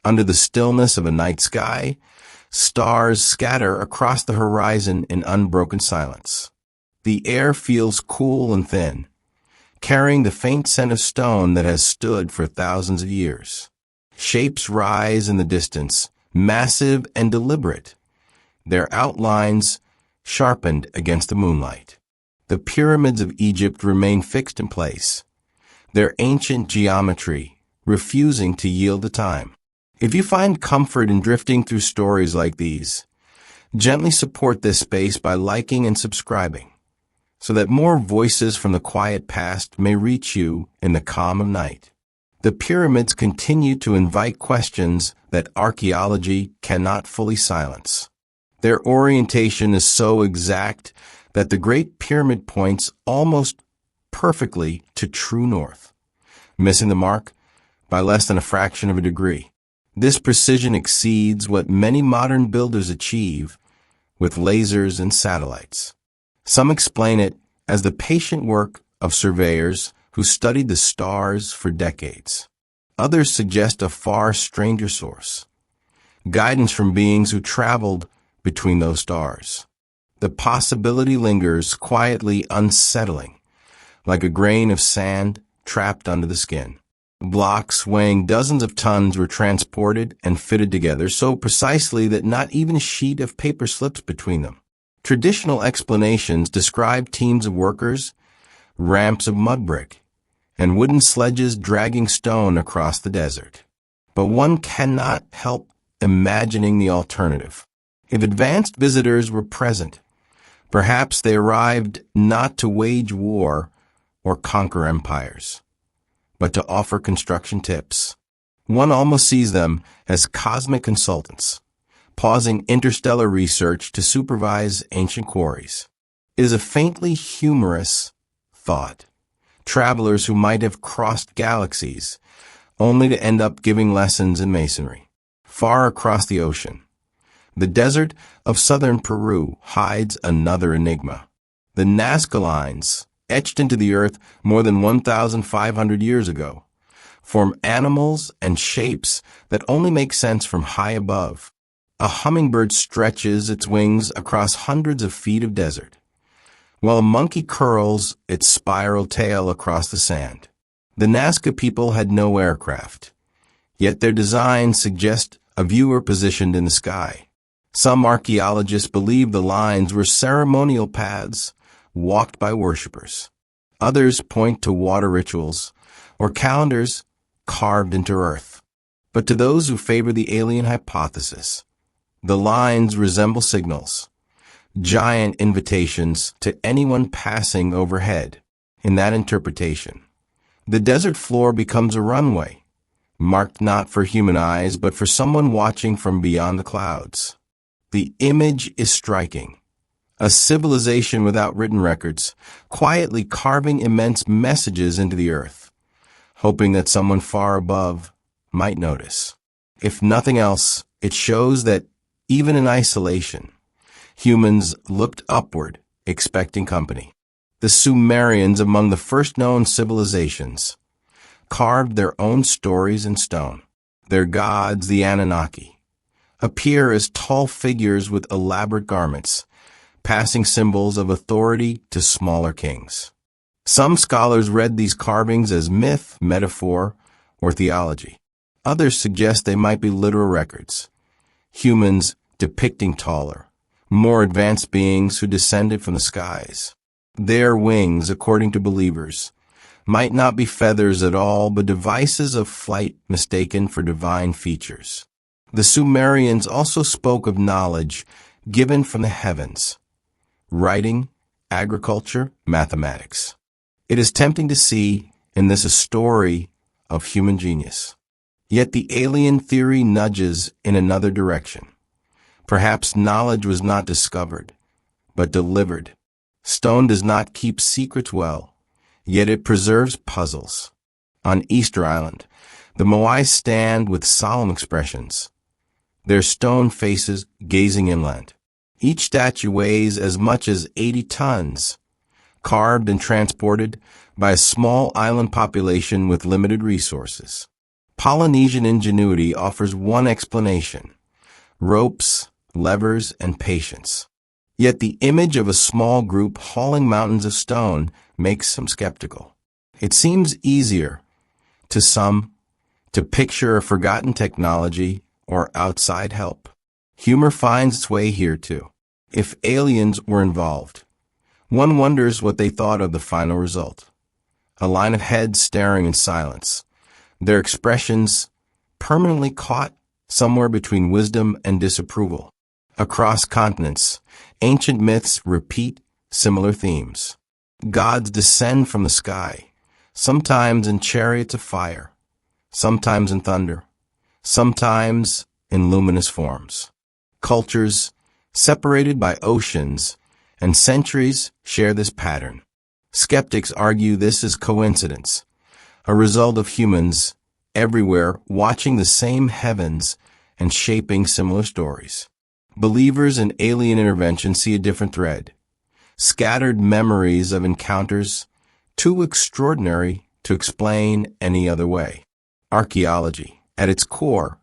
Under the stillness of a night sky, stars scatter across the horizon in unbroken silence. The air feels cool and thin, carrying the faint scent of stone that has stood for thousands of years. Shapes rise in the distance, massive and deliberate, their outlines sharpened against the moonlight. The pyramids of Egypt remain fixed in place, their ancient geometry refusing to yield to time. If you find comfort in drifting through stories like these, gently support this space by liking and subscribing, so that more voices from the quiet past may reach you in the calm of night. The pyramids continue to invite questions that archaeology cannot fully silence. Their orientation is so exact that the Great Pyramid points almost perfectly to true north, missing the mark by less than a fraction of a degree. This precision exceeds what many modern builders achieve with lasers and satellites. Some explain it as the patient work of surveyors who studied the stars for decades. Others suggest a far stranger source, guidance from beings who traveled between those stars. The possibility lingers, quietly unsettling, like a grain of sand trapped under the skin. Blocks weighing dozens of tons were transported and fitted together so precisely that not even a sheet of paper slips between them. Traditional explanations describe teams of workers, ramps of mud brick, and wooden sledges dragging stone across the desert. But one cannot help imagining the alternative. If advanced visitors were present, perhaps they arrived not to wage war or conquer empires, but to offer construction tips. One almost sees them as cosmic consultants, pausing interstellar research to supervise ancient quarries. It is a faintly humorous thought. Travelers who might have crossed galaxies, only to end up giving lessons in masonry. Far across the ocean, the desert of southern Peru hides another enigma. The Nazca Lines, etched into the earth more than 1,500 years ago, form animals and shapes that only make sense from high above. A hummingbird stretches its wings across hundreds of feet of desert, while a monkey curls its spiral tail across the sand. The Nazca people had no aircraft, yet their designs suggest a viewer positioned in the sky. Some archaeologists believe the lines were ceremonial paths walked by worshippers. Others point to water rituals or calendars carved into earth. But to those who favor the alien hypothesis, the lines resemble signals, giant invitations to anyone passing overhead. In that interpretation, the desert floor becomes a runway, marked not for human eyes, but for someone watching from beyond the clouds. The image is striking. A civilization without written records, quietly carving immense messages into the earth, hoping that someone far above might notice. If nothing else, it shows that even in isolation, humans looked upward, expecting company. The Sumerians, among the first known civilizations, carved their own stories in stone. Their gods, the Anunnaki, appear as tall figures with elaborate garments, passing symbols of authority to smaller kings. Some scholars read these carvings as myth, metaphor, or theology. Others suggest they might be literal records, humans depicting taller, more advanced beings who descended from the skies. Their wings, according to believers, might not be feathers at all, but devices of flight mistaken for divine features. The Sumerians also spoke of knowledge given from the heavens, writing, agriculture, mathematics. It is tempting to see in this a story of human genius. Yet the alien theory nudges in another direction. Perhaps knowledge was not discovered, but delivered. Stone does not keep secrets well, yet it preserves puzzles. On Easter Island, the Moai stand with solemn expressions, their stone faces gazing inland. Each statue weighs as much as 80 tons, carved and transported by a small island population with limited resources. Polynesian ingenuity offers one explanation: ropes, levers, and patience. Yet the image of a small group hauling mountains of stone makes some skeptical. It seems easier, to some, to picture a forgotten technology or outside help. Humor finds its way here too. If aliens were involved, one wonders what they thought of the final result. A line of heads staring in silence, their expressions permanently caught somewhere between wisdom and disapproval. Across continents, ancient myths repeat similar themes. Gods descend from the sky, sometimes in chariots of fire, sometimes in thunder, sometimes in luminous forms. Cultures, separated by oceans and centuries, share this pattern. Skeptics argue this is coincidence, a result of humans everywhere watching the same heavens and shaping similar stories. Believers in alien intervention see a different thread: scattered memories of encounters too extraordinary to explain any other way. Archaeology, at its core,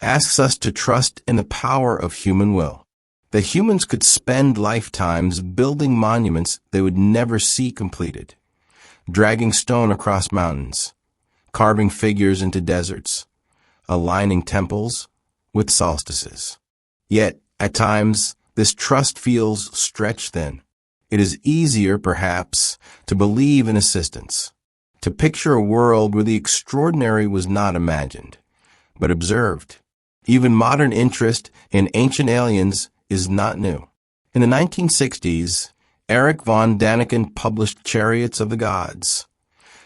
asks us to trust in the power of human will. That humans could spend lifetimes building monuments they would never see completed, dragging stone across mountains, carving figures into deserts, aligning temples with solstices. Yet, at times, this trust feels stretched thin. It is easier, perhaps, to believe in assistance, to picture a world where the extraordinary was not imagined, but observed. Even modern interest in ancient aliens is not new. In the 1960s, Erich von Däniken published Chariots of the Gods,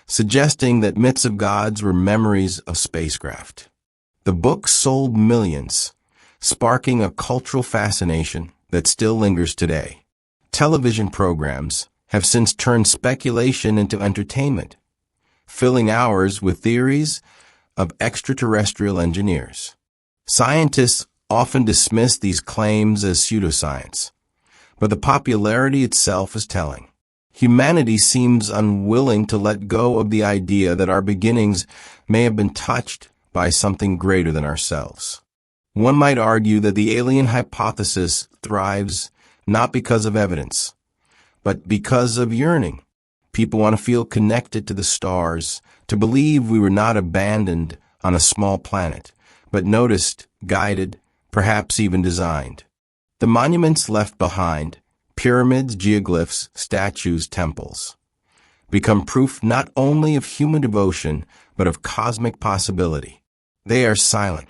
suggesting that myths of gods were memories of spacecraft. The book sold millions, sparking a cultural fascination that still lingers today. Television programs have since turned speculation into entertainment, filling hours with theories of extraterrestrial engineers. Scientists often dismiss these claims as pseudoscience, but the popularity itself is telling. Humanity seems unwilling to let go of the idea that our beginnings may have been touched by something greater than ourselves. One might argue that the alien hypothesis thrives not because of evidence, but because of yearning. People want to feel connected to the stars, to believe we were not abandoned on a small planet, but noticed, guided, perhaps even designed. The monuments left behind, pyramids, geoglyphs, statues, temples, become proof not only of human devotion, but of cosmic possibility. They are silent,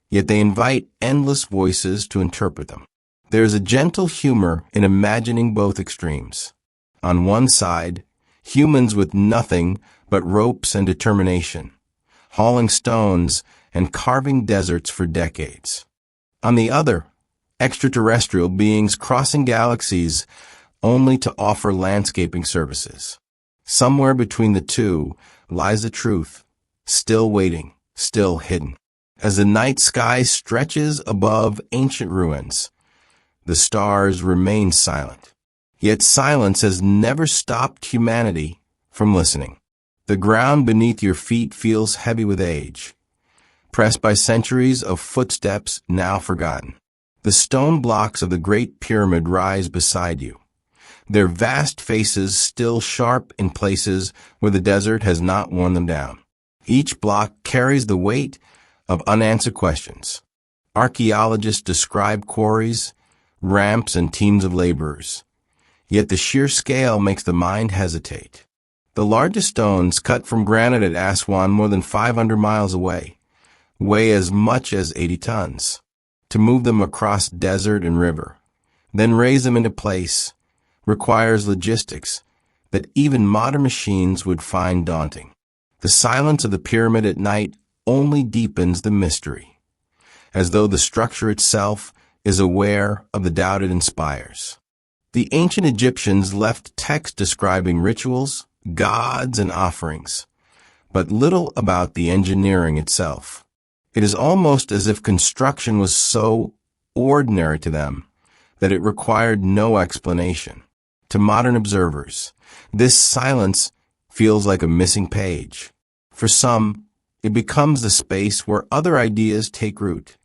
yet they invite endless voices to interpret them. There is a gentle humor in imagining both extremes. On one side, humans with nothing but ropes and determination, hauling stones and carving deserts for decades. On the other, extraterrestrial beings crossing galaxies only to offer landscaping services. Somewhere between the two lies the truth, still waiting, still hidden. As the night sky stretches above ancient ruins, the stars remain silent. Yet silence has never stopped humanity from listening. The ground beneath your feet feels heavy with age, pressed by centuries of footsteps now forgotten. The stone blocks of the Great Pyramid rise beside you, their vast faces still sharp in places where the desert has not worn them down. Each block carries the weight of unanswered questions. Archaeologists describe quarries, ramps, and teams of laborers. Yet the sheer scale makes the mind hesitate. The largest stones cut from granite at Aswan, more than 500 miles away, weigh as much as 80 tons. To move them across desert and river, then raise them into place, requires logistics that even modern machines would find daunting. The silence of the pyramid at night only deepens the mystery, as though the structure itself is aware of the doubt it inspires. The ancient Egyptians left text describing rituals, gods, and offerings, but little about the engineering itself. It is almost as if construction was so ordinary to them that it required no explanation. To modern observers, this silence feels like a missing page. For some, It becomes the space where other ideas take root.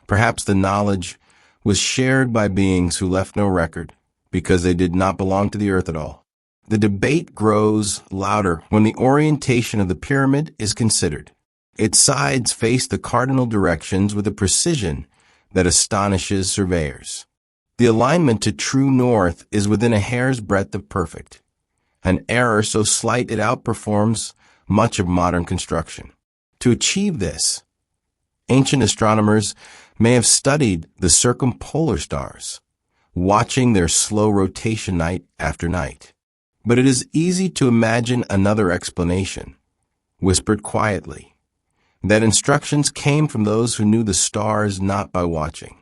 Perhaps the knowledge was shared by beings who left no record because they did not belong to the earth at all. The debate grows louder when the orientation of the pyramid is considered. Its sides face the cardinal directions with a precision that astonishes surveyors. The alignment to true north is within a hair's breadth of perfect, an error so slight it outperforms much of modern construction. To achieve this, ancient astronomers may have studied the circumpolar stars, watching their slow rotation night after night. But it is easy to imagine another explanation, whispered quietly, that instructions came from those who knew the stars not by watching,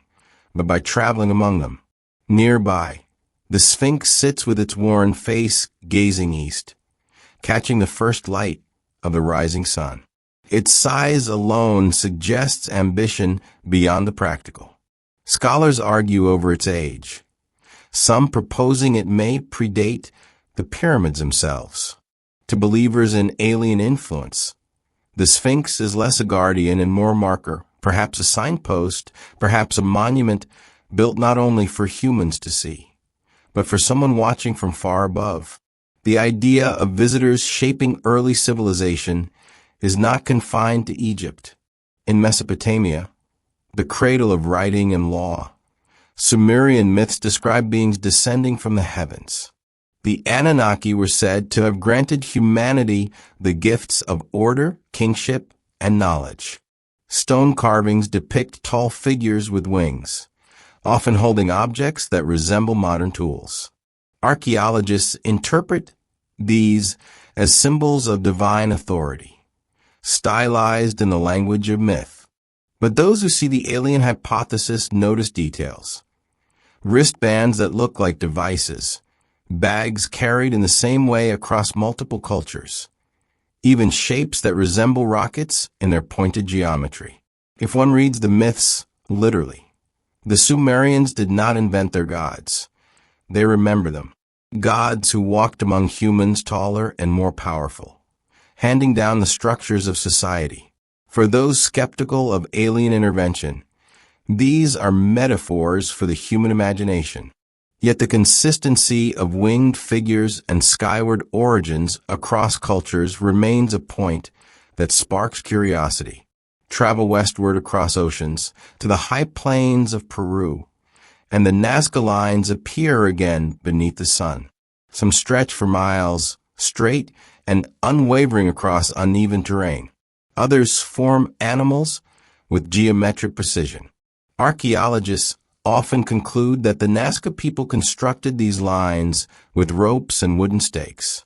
but by traveling among them. Nearby, the Sphinx sits with its worn face gazing east, catching the first light of the rising sun. Its size alone suggests ambition beyond the practical. Scholars argue over its age, some proposing it may predate the pyramids themselves. To believers in alien influence, the Sphinx is less a guardian and more a marker, perhaps a signpost, perhaps a monument built not only for humans to see, but for someone watching from far above. The idea of visitors shaping early civilization is not confined to Egypt. In Mesopotamia, the cradle of writing and law, Sumerian myths describe beings descending from the heavens. The Anunnaki were said to have granted humanity the gifts of order, kingship, and knowledge. Stone carvings depict tall figures with wings, often holding objects that resemble modern tools. Archaeologists interpret these as symbols of divine authority, stylized in the language of myth. But those who see the alien hypothesis notice details. Wristbands that look like devices, bags carried in the same way across multiple cultures, even shapes that resemble rockets in their pointed geometry. If one reads the myths literally, the Sumerians did not invent their gods. They remember them. Gods who walked among humans taller and more powerful, handing down the structures of society. For those skeptical of alien intervention, these are metaphors for the human imagination. Yet the consistency of winged figures and skyward origins across cultures remains a point that sparks curiosity. Travel westward across oceans to the high plains of Peru, and the Nazca Lines appear again beneath the sun. Some stretch for miles, straight and unwavering across uneven terrain. Others form animals with geometric precision. Archaeologists often conclude that the Nazca people constructed these lines with ropes and wooden stakes,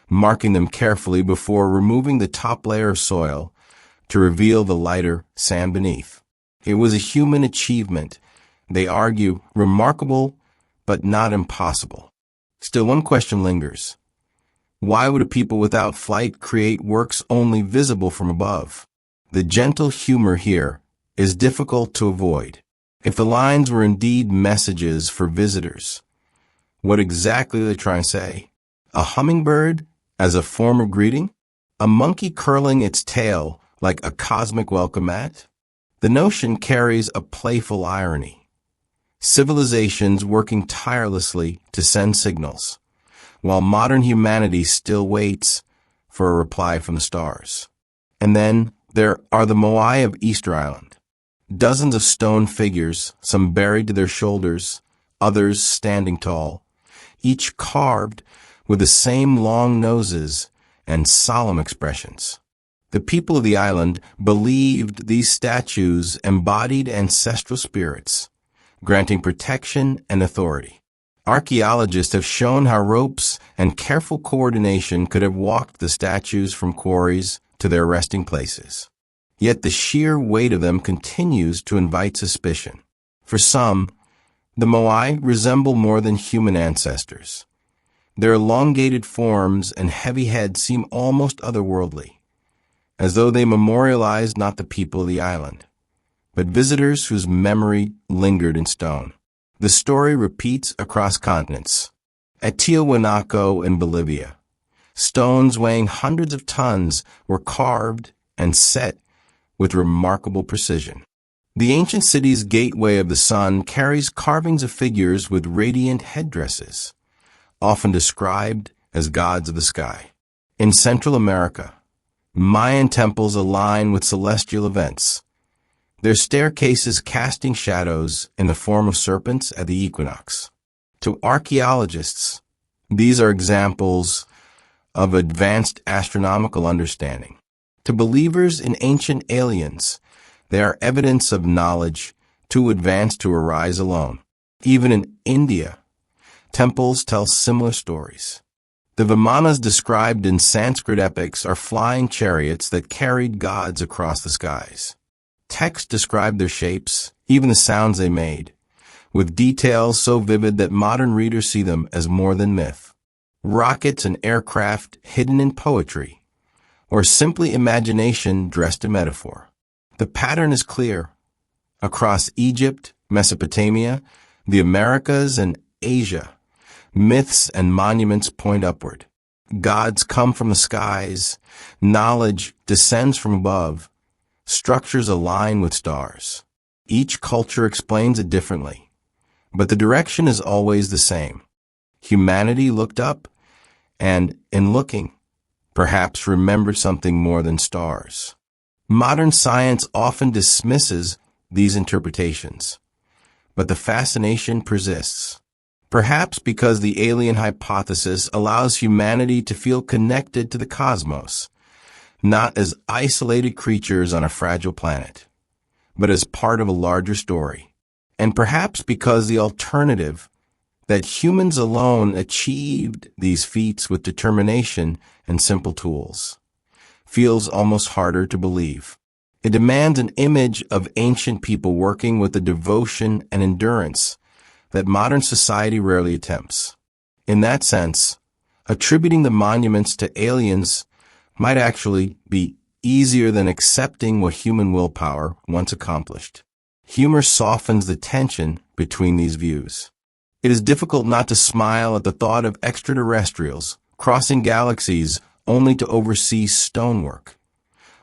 marking them carefully before removing the top layer of soil to reveal the lighter sand beneath. It was a human achievement, they argue, remarkable but not impossible. Still, one question lingers. Why would a people without flight create works only visible from above? The gentle humor here is difficult to avoid. If the lines were indeed messages for visitors, what exactly are they trying to say? A hummingbird as a form of greeting? A monkey curling its tail like a cosmic welcome mat? The notion carries a playful irony. Civilizations working tirelessly to send signals, while modern humanity still waits for a reply from the stars. And then there are the Moai of Easter Island. Dozens of stone figures, some buried to their shoulders, others standing tall, each carved with the same long noses and solemn expressions. The people of the island believed these statues embodied ancestral spirits, granting protection and authority. Archaeologists have shown how ropes and careful coordination could have walked the statues from quarries to their resting places. Yet the sheer weight of them continues to invite suspicion. For some, the Moai resemble more than human ancestors. Their elongated forms and heavy heads seem almost otherworldly, as though they memorialized not the people of the island, but visitors whose memory lingered in stone. The story repeats across continents. At Tiahuanaco in Bolivia, stones weighing hundreds of tons were carved and set with remarkable precision. The ancient city's gateway of the sun carries carvings of figures with radiant headdresses, often described as gods of the sky. In Central America, Mayan temples align with celestial events, their staircases casting shadows in the form of serpents at the equinox. To archaeologists, these are examples of advanced astronomical understanding. To believers in ancient aliens, they are evidence of knowledge too advanced to arise alone. Even in India, temples tell similar stories. The Vimanas described in Sanskrit epics are flying chariots that carried gods across the skies. Texts describe their shapes, even the sounds they made, with details so vivid that modern readers see them as more than myth. Rockets and aircraft hidden in poetry, or simply imagination dressed in metaphor. The pattern is clear. Across Egypt, Mesopotamia, the Americas, and Asia, myths and monuments point upward. Gods come from the skies, knowledge descends from above, structures align with stars. Each culture explains it differently, but the direction is always the same. Humanity looked up, and in looking, perhaps remembered something more than stars. Modern science often dismisses these interpretations, but the fascination persists. Perhaps because the alien hypothesis allows humanity to feel connected to the cosmos, not as isolated creatures on a fragile planet, but as part of a larger story. And perhaps because the alternative, that humans alone achieved these feats with determination and simple tools, feels almost harder to believe. It demands an image of ancient people working with a devotion and endurance that modern society rarely attempts. In that sense, attributing the monuments to aliens might actually be easier than accepting what human willpower once accomplished. Humor softens the tension between these views. It is difficult not to smile at the thought of extraterrestrials crossing galaxies only to oversee stonework,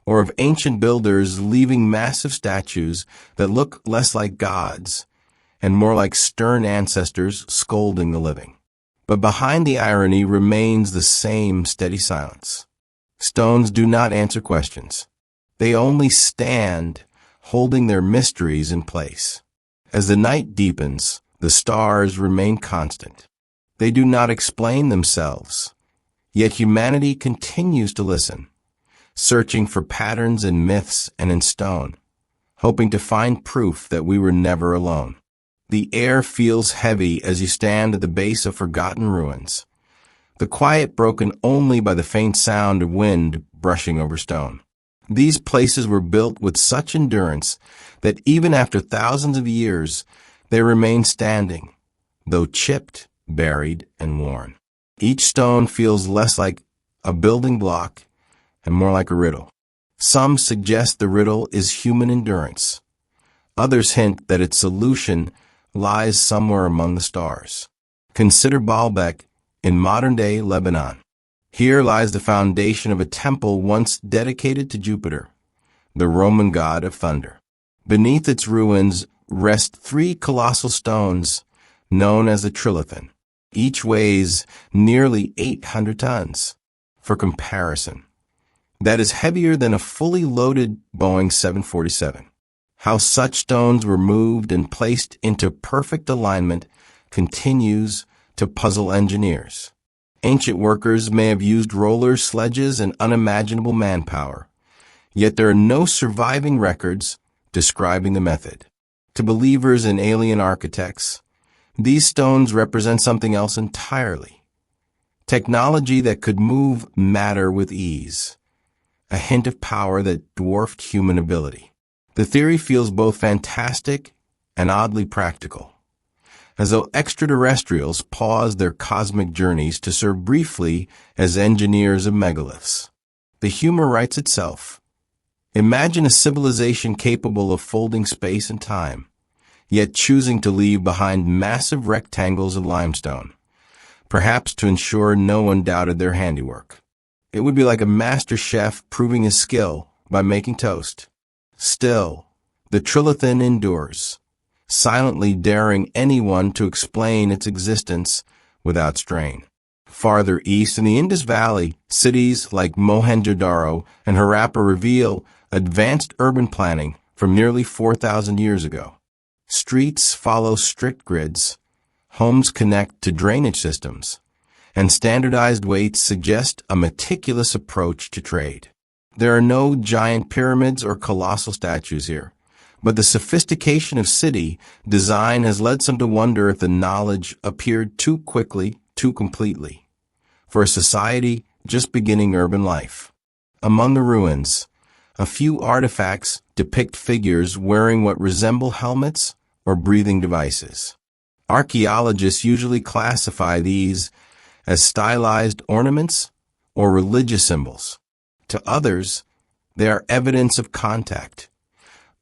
or of ancient builders leaving massive statues that look less like gods and more like stern ancestors scolding the living. But behind the irony remains the same steady silence. Stones do not answer questions. They only stand, holding their mysteries in place. As the night deepens, the stars remain constant. They do not explain themselves. Yet humanity continues to listen, searching for patterns in myths and in stone, hoping to find proof that we were never alone. The air feels heavy as you stand at the base of forgotten ruins, the quiet broken only by the faint sound of wind brushing over stone. These places were built with such endurance that even after thousands of years, they remain standing, though chipped, buried, and worn. Each stone feels less like a building block and more like a riddle. Some suggest the riddle is human endurance. Others hint that its solution lies somewhere among the stars. Consider Baalbek in modern-day Lebanon. Here lies the foundation of a temple once dedicated to Jupiter, the Roman god of thunder. Beneath its ruins rest 3 colossal stones known as the trilithon. Each weighs nearly 800 tons. For comparison, that is heavier than a fully loaded Boeing 747. How such stones were moved and placed into perfect alignment continues to puzzle engineers. Ancient workers may have used rollers, sledges, and unimaginable manpower, yet there are no surviving records describing the method. To believers in alien architects, these stones represent something else entirely. Technology that could move matter with ease, a hint of power that dwarfed human ability. The theory feels both fantastic and oddly practical, as though extraterrestrials paused their cosmic journeys to serve briefly as engineers of megaliths. The humor writes itself. Imagine a civilization capable of folding space and time, yet choosing to leave behind massive rectangles of limestone, perhaps to ensure no one doubted their handiwork. It would be like a master chef proving his skill by making toast. Still, the trilithon endures, silently daring anyone to explain its existence without strain. Farther east in the Indus Valley, cities like Mohenjo-daro and Harappa reveal advanced urban planning from nearly 4,000 years ago. Streets follow strict grids, homes connect to drainage systems, and standardized weights suggest a meticulous approach to trade. There are no giant pyramids or colossal statues here, but the sophistication of city design has led some to wonder if the knowledge appeared too quickly, too completely, for a society just beginning urban life. Among the ruins, a few artifacts depict figures wearing what resemble helmets or breathing devices. Archaeologists usually classify these as stylized ornaments or religious symbols. To others, they are evidence of contact,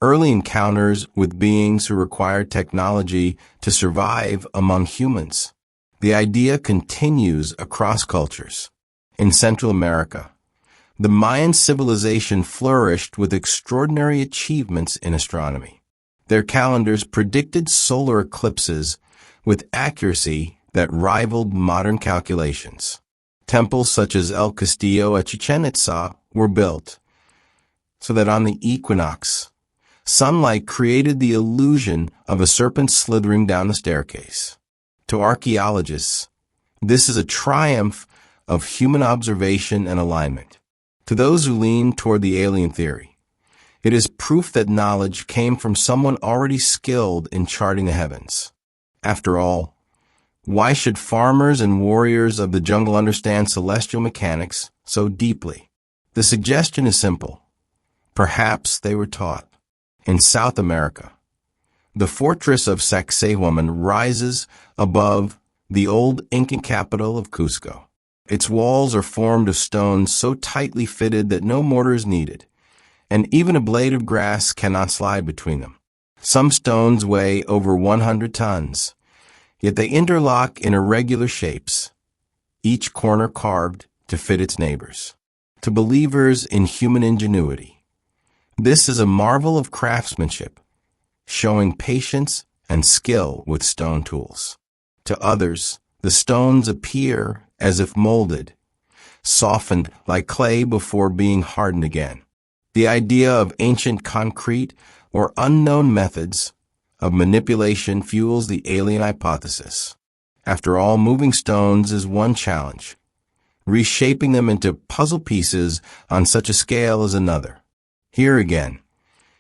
early encounters with beings who required technology to survive among humans. The idea continues across cultures. In Central America, the Mayan civilization flourished with extraordinary achievements in astronomy. Their calendars predicted solar eclipses with accuracy that rivaled modern calculations. Temples such as El Castillo at Chichen Itza were built so that on the equinox, sunlight created the illusion of a serpent slithering down the staircase. To archaeologists, this is a triumph of human observation and alignment. To those who lean toward the alien theory, it is proof that knowledge came from someone already skilled in charting the heavens. After all, why should farmers and warriors of the jungle understand celestial mechanics so deeply? The suggestion is simple. Perhaps they were taught. In South America, the fortress of Sacsayhuaman rises above the old Incan capital of Cusco. Its walls are formed of stones so tightly fitted that no mortar is needed, and even a blade of grass cannot slide between them. Some stones weigh over 100 tons, yet they interlock in irregular shapes, each corner carved to fit its neighbors. To believers in human ingenuity, this is a marvel of craftsmanship, showing patience and skill with stone tools. To others, the stones appear as if molded, softened like clay before being hardened again. The idea of ancient concrete or unknown methods of manipulation fuels the alien hypothesis. After all, moving stones is one challenge. Reshaping them into puzzle pieces on such a scale is another. Here again,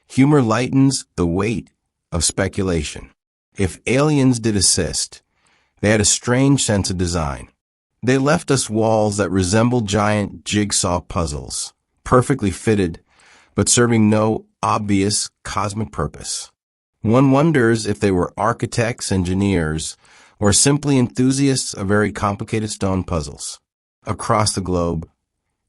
humor lightens the weight of speculation. If aliens did assist, they had a strange sense of design. They left us walls that resembled giant jigsaw puzzles, perfectly fitted, but serving no obvious cosmic purpose. One wonders if they were architects, engineers, or simply enthusiasts of very complicated stone puzzles. Across the globe,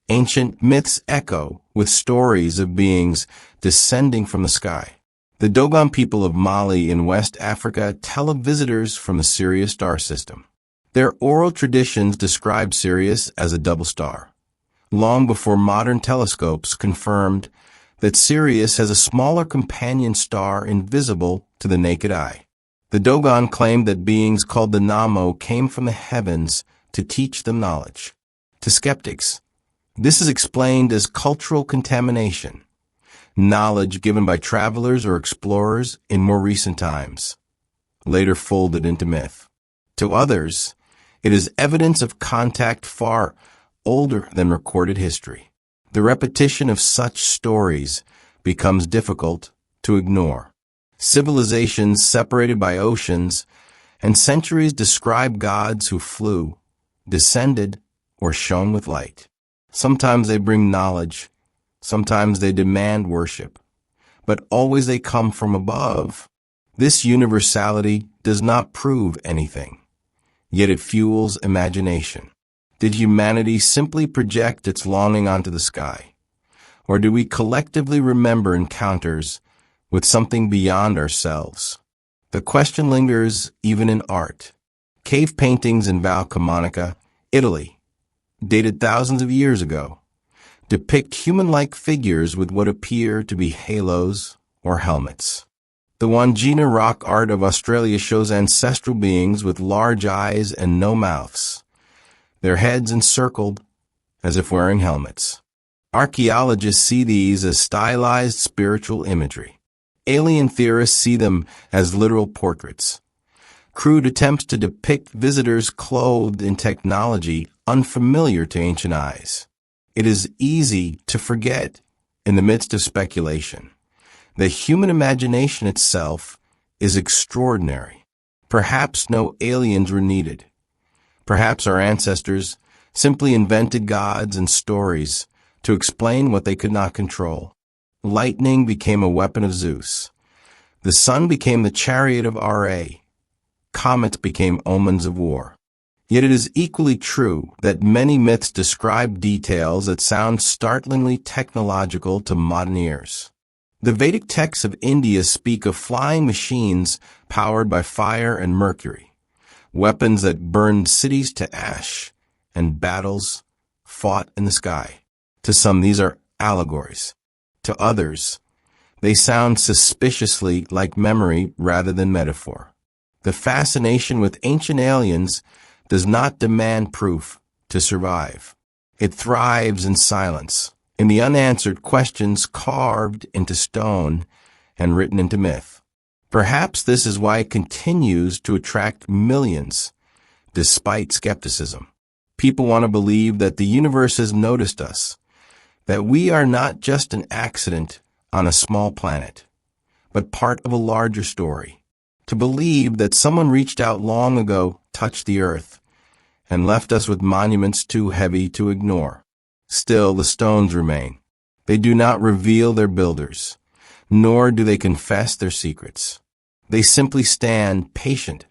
ancient myths echo with stories of beings descending from the sky. The Dogon people of Mali in West Africa tell of visitors from the Sirius star system. Their oral traditions describe Sirius as a double star, long before modern telescopes confirmed that Sirius has a smaller companion star invisible to the naked eye. The Dogon claimed that beings called the Namo came from the heavens to teach them knowledge. To skeptics, this is explained as cultural contamination, knowledge given by travelers or explorers in more recent times, later folded into myth. To others, it is evidence of contact far older than recorded history. The repetition of such stories becomes difficult to ignore. Civilizations separated by oceans and centuries describe gods who flew, descended, or shone with light. Sometimes they bring knowledge, sometimes they demand worship, but always they come from above. This universality does not prove anything, yet it fuels imagination. Did humanity simply project its longing onto the sky? Or do we collectively remember encounters with something beyond ourselves? The question lingers even in art. Cave paintings in Val Camonica, Italy, dated thousands of years ago, depict human-like figures with what appear to be halos or helmets. The Wandjina rock art of Australia shows ancestral beings with large eyes and no mouths, their heads encircled as if wearing helmets. Archaeologists see these as stylized spiritual imagery. Alien theorists see them as literal portraits. Crude attempts to depict visitors clothed in technology unfamiliar to ancient eyes. It is easy to forget, in the midst of speculation, the human imagination itself is extraordinary. Perhaps no aliens were needed. Perhaps our ancestors simply invented gods and stories to explain what they could not control. Lightning became a weapon of Zeus. The sun became the chariot of Ra. Comets became omens of war. Yet it is equally true that many myths describe details that sound startlingly technological to modern ears. The Vedic texts of India speak of flying machines powered by fire and mercury, weapons that burned cities to ash, and battles fought in the sky. To some, these are allegories. To others, they sound suspiciously like memory rather than metaphor. The fascination with ancient aliens does not demand proof to survive. It thrives in silence, in the unanswered questions carved into stone and written into myth. Perhaps this is why it continues to attract millions, despite skepticism. People want to believe that the universe has noticed us, that we are not just an accident on a small planet, but part of a larger story. To believe that someone reached out long ago, touched the earth, and left us with monuments too heavy to ignore. Still, the stones remain. They do not reveal their builders, nor do they confess their secrets. They simply stand patient,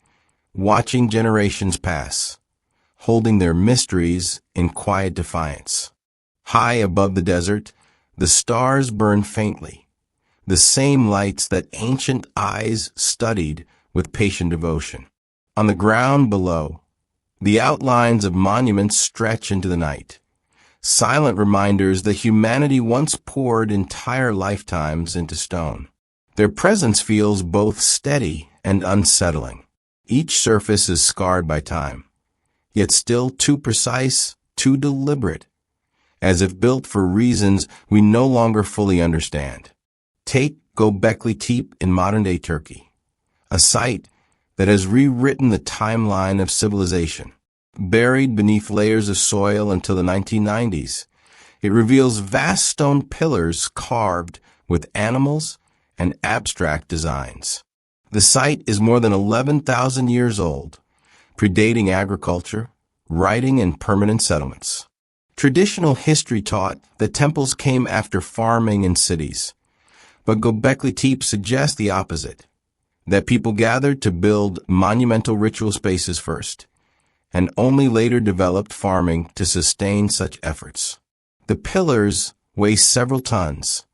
watching generations pass, holding their mysteries in quiet defiance. High above the desert, the stars burn faintly, the same lights that ancient eyes studied with patient devotion. On the ground below, the outlines of monuments stretch into the night, silent reminders that humanity once poured entire lifetimes into stone. Their presence feels both steady and unsettling. Each surface is scarred by time, yet still too precise, too deliberate, as if built for reasons we no longer fully understand. Take Göbekli Tepe in modern-day Turkey, a site that has rewritten the timeline of civilization. Buried beneath layers of soil until the 1990s, it reveals vast stone pillars carved with animals and abstract designs. The site is more than 11,000 years old, predating agriculture, writing, and permanent settlements. Traditional history taught that temples came after farming in cities, but Göbekli Tepe suggests the opposite, that people gathered to build monumental ritual spaces first, and only later developed farming to sustain such efforts. The pillars weigh several tons,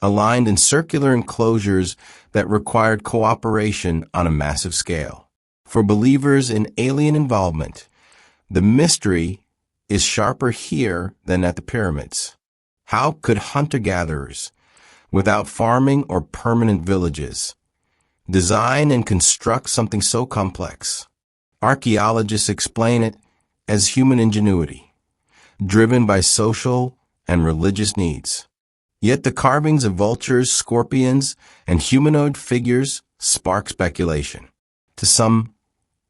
aligned in circular enclosures that required cooperation on a massive scale. For believers in alien involvement, the mystery is sharper here than at the pyramids. How could hunter-gatherers, without farming or permanent villages, design and construct something so complex? Archaeologists explain it as human ingenuity, driven by social and religious needs. Yet the carvings of vultures, scorpions, and humanoid figures spark speculation. To some,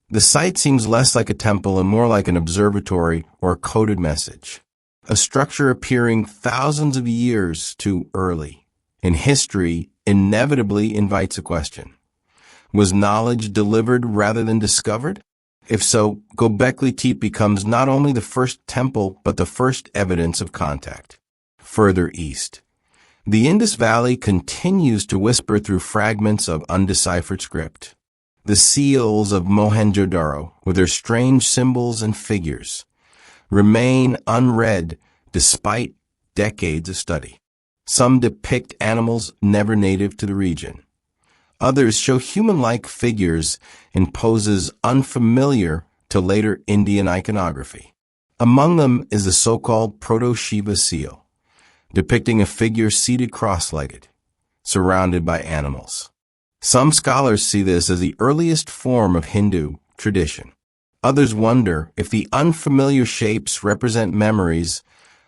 the site seems less like a temple and more like an observatory or a coded message, a structure appearing thousands of years too early. In history, inevitably invites a question. Was knowledge delivered rather than discovered? If so, Göbekli Tepe becomes not only the first temple, but the first evidence of contact. Further east, the Indus Valley continues to whisper through fragments of undeciphered script. The seals of Mohenjo-daro, with their strange symbols and figures, remain unread despite decades of study. Some depict animals never native to the region. Others show human-like figures in poses unfamiliar to later Indian iconography. Among them is the so-called Proto-Shiva seal, depicting a figure seated cross-legged, surrounded by animals. Some scholars see this as the earliest form of Hindu tradition. Others wonder if the unfamiliar shapes represent memories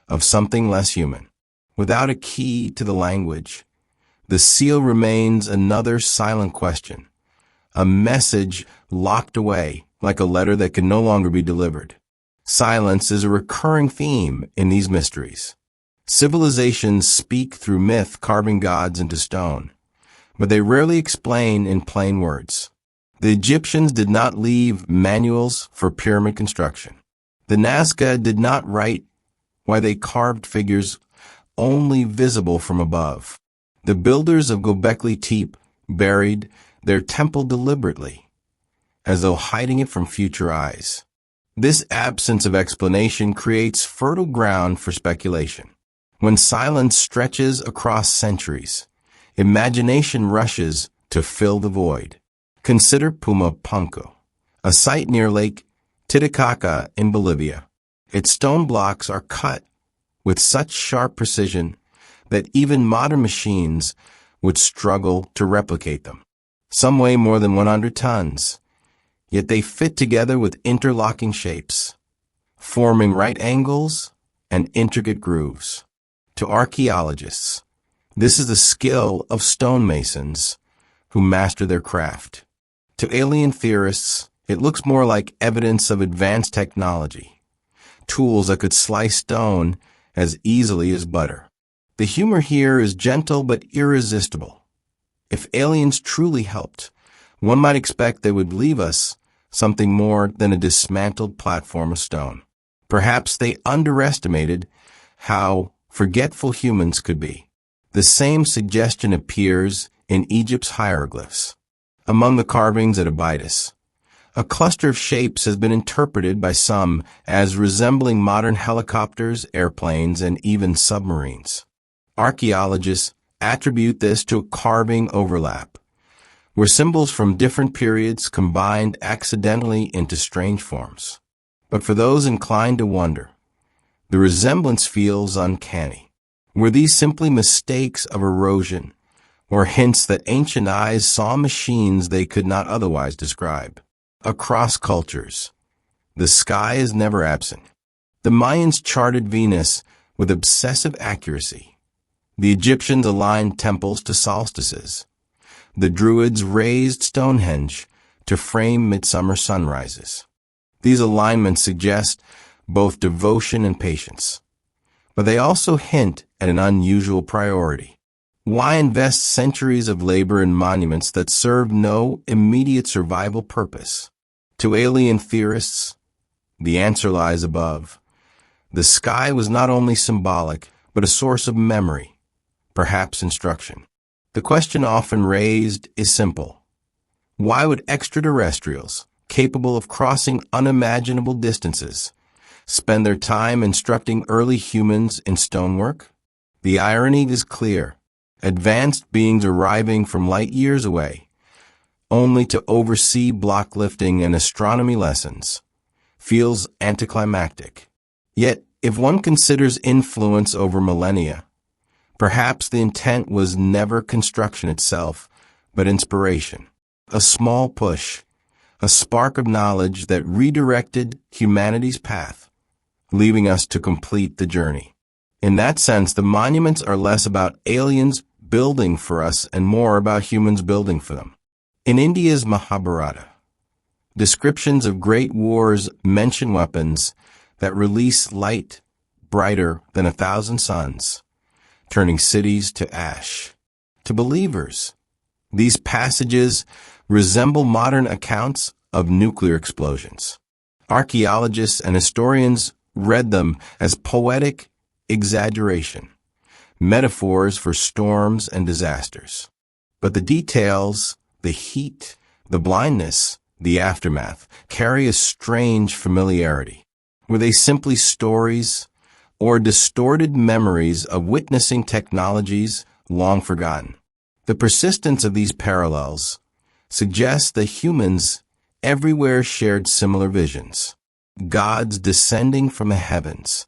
of something less human. Without a key to the language, the seal remains another silent question, a message locked away like a letter that can no longer be delivered. Silence is a recurring theme in these mysteries. Civilizations speak through myth, carving gods into stone, but they rarely explain in plain words. The Egyptians did not leave manuals for pyramid construction. The Nazca did not write why they carved figures only visible from above. The builders of Göbekli Tepe buried their temple deliberately, as though hiding it from future eyes. This absence of explanation creates fertile ground for speculation. When silence stretches across centuries, imagination rushes to fill the void. Consider Pumapunku, a site near Lake Titicaca in Bolivia. Its stone blocks are cut with such sharp precision that even modern machines would struggle to replicate them. Some weigh more than 100 tons, yet they fit together with interlocking shapes, forming right angles and intricate grooves. To archaeologists, this is the skill of stonemasons who master their craft. To alien theorists, it looks more like evidence of advanced technology, tools that could slice stone as easily as butter. The humor here is gentle but irresistible. If aliens truly helped, one might expect they would leave us something more than a dismantled platform of stone. Perhaps they underestimated how forgetful humans could be. The same suggestion appears in Egypt's hieroglyphs. Among the carvings at Abydos, a cluster of shapes has been interpreted by some as resembling modern helicopters, airplanes, and even submarines. Archaeologists attribute this to a carving overlap, where symbols from different periods combined accidentally into strange forms. But for those inclined to wonder, the resemblance feels uncanny. Were these simply mistakes of erosion, or hints that ancient eyes saw machines they could not otherwise describe? Across cultures, the sky is never absent. The Mayans charted Venus with obsessive accuracy. The Egyptians aligned temples to solstices. The Druids raised Stonehenge to frame midsummer sunrises. These alignments suggest both devotion and patience, but they also hint at an unusual priority. Why invest centuries of labor in monuments that serve no immediate survival purpose? To alien theorists, the answer lies above. The sky was not only symbolic, but a source of memory, perhaps instruction. The question often raised is simple. Why would extraterrestrials, capable of crossing unimaginable distances, spend their time instructing early humans in stonework? The irony is clear. Advanced beings arriving from light years away, only to oversee block lifting and astronomy lessons, feels anticlimactic. Yet, if one considers influence over millennia, perhaps the intent was never construction itself, but inspiration. A small push, a spark of knowledge that redirected humanity's path, leaving us to complete the journey. In that sense, the monuments are less about aliens building for us and more about humans building for them. In India's Mahabharata, descriptions of great wars mention weapons that release light brighter than 1,000 suns, turning cities to ash. To believers, these passages resemble modern accounts of nuclear explosions. Archaeologists and historians read them as poetic exaggeration, metaphors for storms and disasters. But the details, the heat, the blindness, the aftermath, carry a strange familiarity. Were they simply stories or distorted memories of witnessing technologies long forgotten? The persistence of these parallels suggests that humans everywhere shared similar visions. Gods descending from the heavens,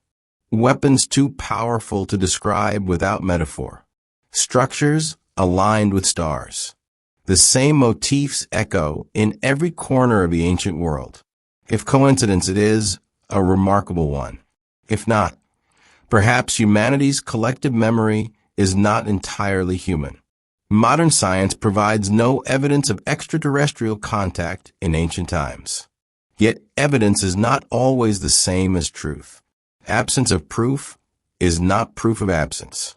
weapons too powerful to describe without metaphor, structures aligned with stars. The same motifs echo in every corner of the ancient world. If coincidence it is, a remarkable one. If not, perhaps humanity's collective memory is not entirely human. Modern science provides no evidence of extraterrestrial contact in ancient times. Yet evidence is not always the same as truth. Absence of proof is not proof of absence.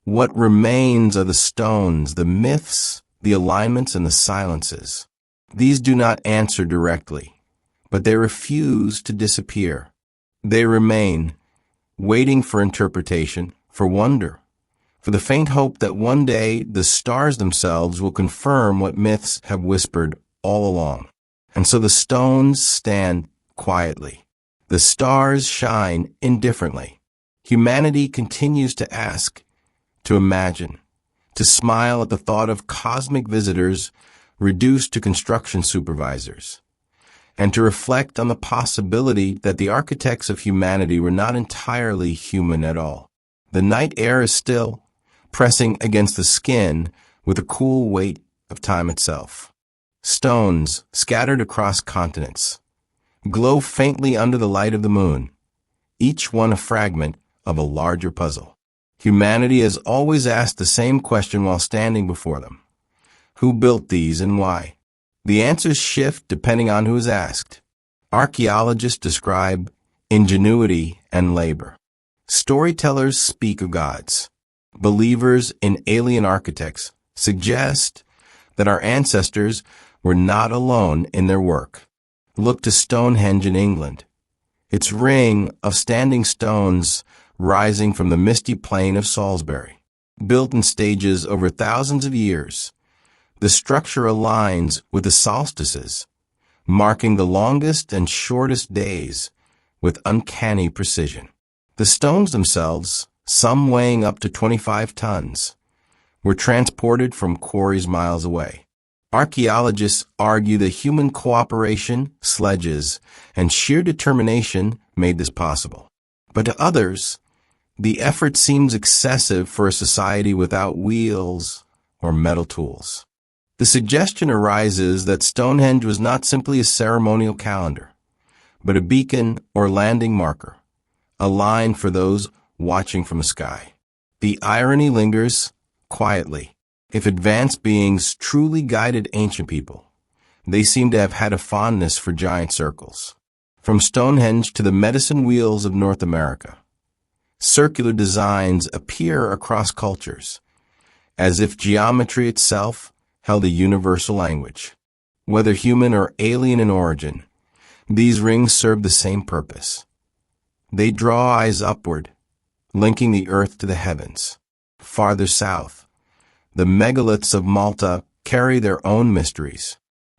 What remains are the stones, the myths, the alignments, and the silences. These do not answer directly, but they refuse to disappear. They remain, waiting for interpretation, for wonder, for the faint hope that one day the stars themselves will confirm what myths have whispered all along. And so the stones stand quietly. The stars shine indifferently. Humanity continues to ask, to imagine, to smile at the thought of cosmic visitors reduced to construction supervisors, and to reflect on the possibility that the architects of humanity were not entirely human at all. The night air is still, pressing against the skin with the cool weight of time itself. Stones, scattered across continents, glow faintly under the light of the moon, each one a fragment of a larger puzzle. Humanity has always asked the same question while standing before them. Who built these and why? The answers shift depending on who is asked. Archaeologists describe ingenuity and labor. Storytellers speak of gods. Believers in alien architects suggest that our ancestors were not alone in their work. Look to Stonehenge in England. Its ring of standing stones rising from the misty plain of Salisbury. Built in stages over thousands of years, the structure aligns with the solstices, marking the longest and shortest days with uncanny precision. The stones themselves, some weighing up to 25 tons, were transported from quarries miles away. Archaeologists argue that human cooperation, sledges, and sheer determination made this possible. But to others, the effort seems excessive for a society without wheels or metal tools. The suggestion arises that Stonehenge was not simply a ceremonial calendar, but a beacon or landing marker, a line for those watching from the sky. The irony lingers quietly. If advanced beings truly guided ancient people, they seem to have had a fondness for giant circles. From Stonehenge to the medicine wheels of North America, circular designs appear across cultures, as if geometry itself held a universal language. Whether human or alien in origin, these rings serve the same purpose. They draw eyes upward, linking the earth to the heavens. Farther south, the megaliths of Malta carry their own mysteries.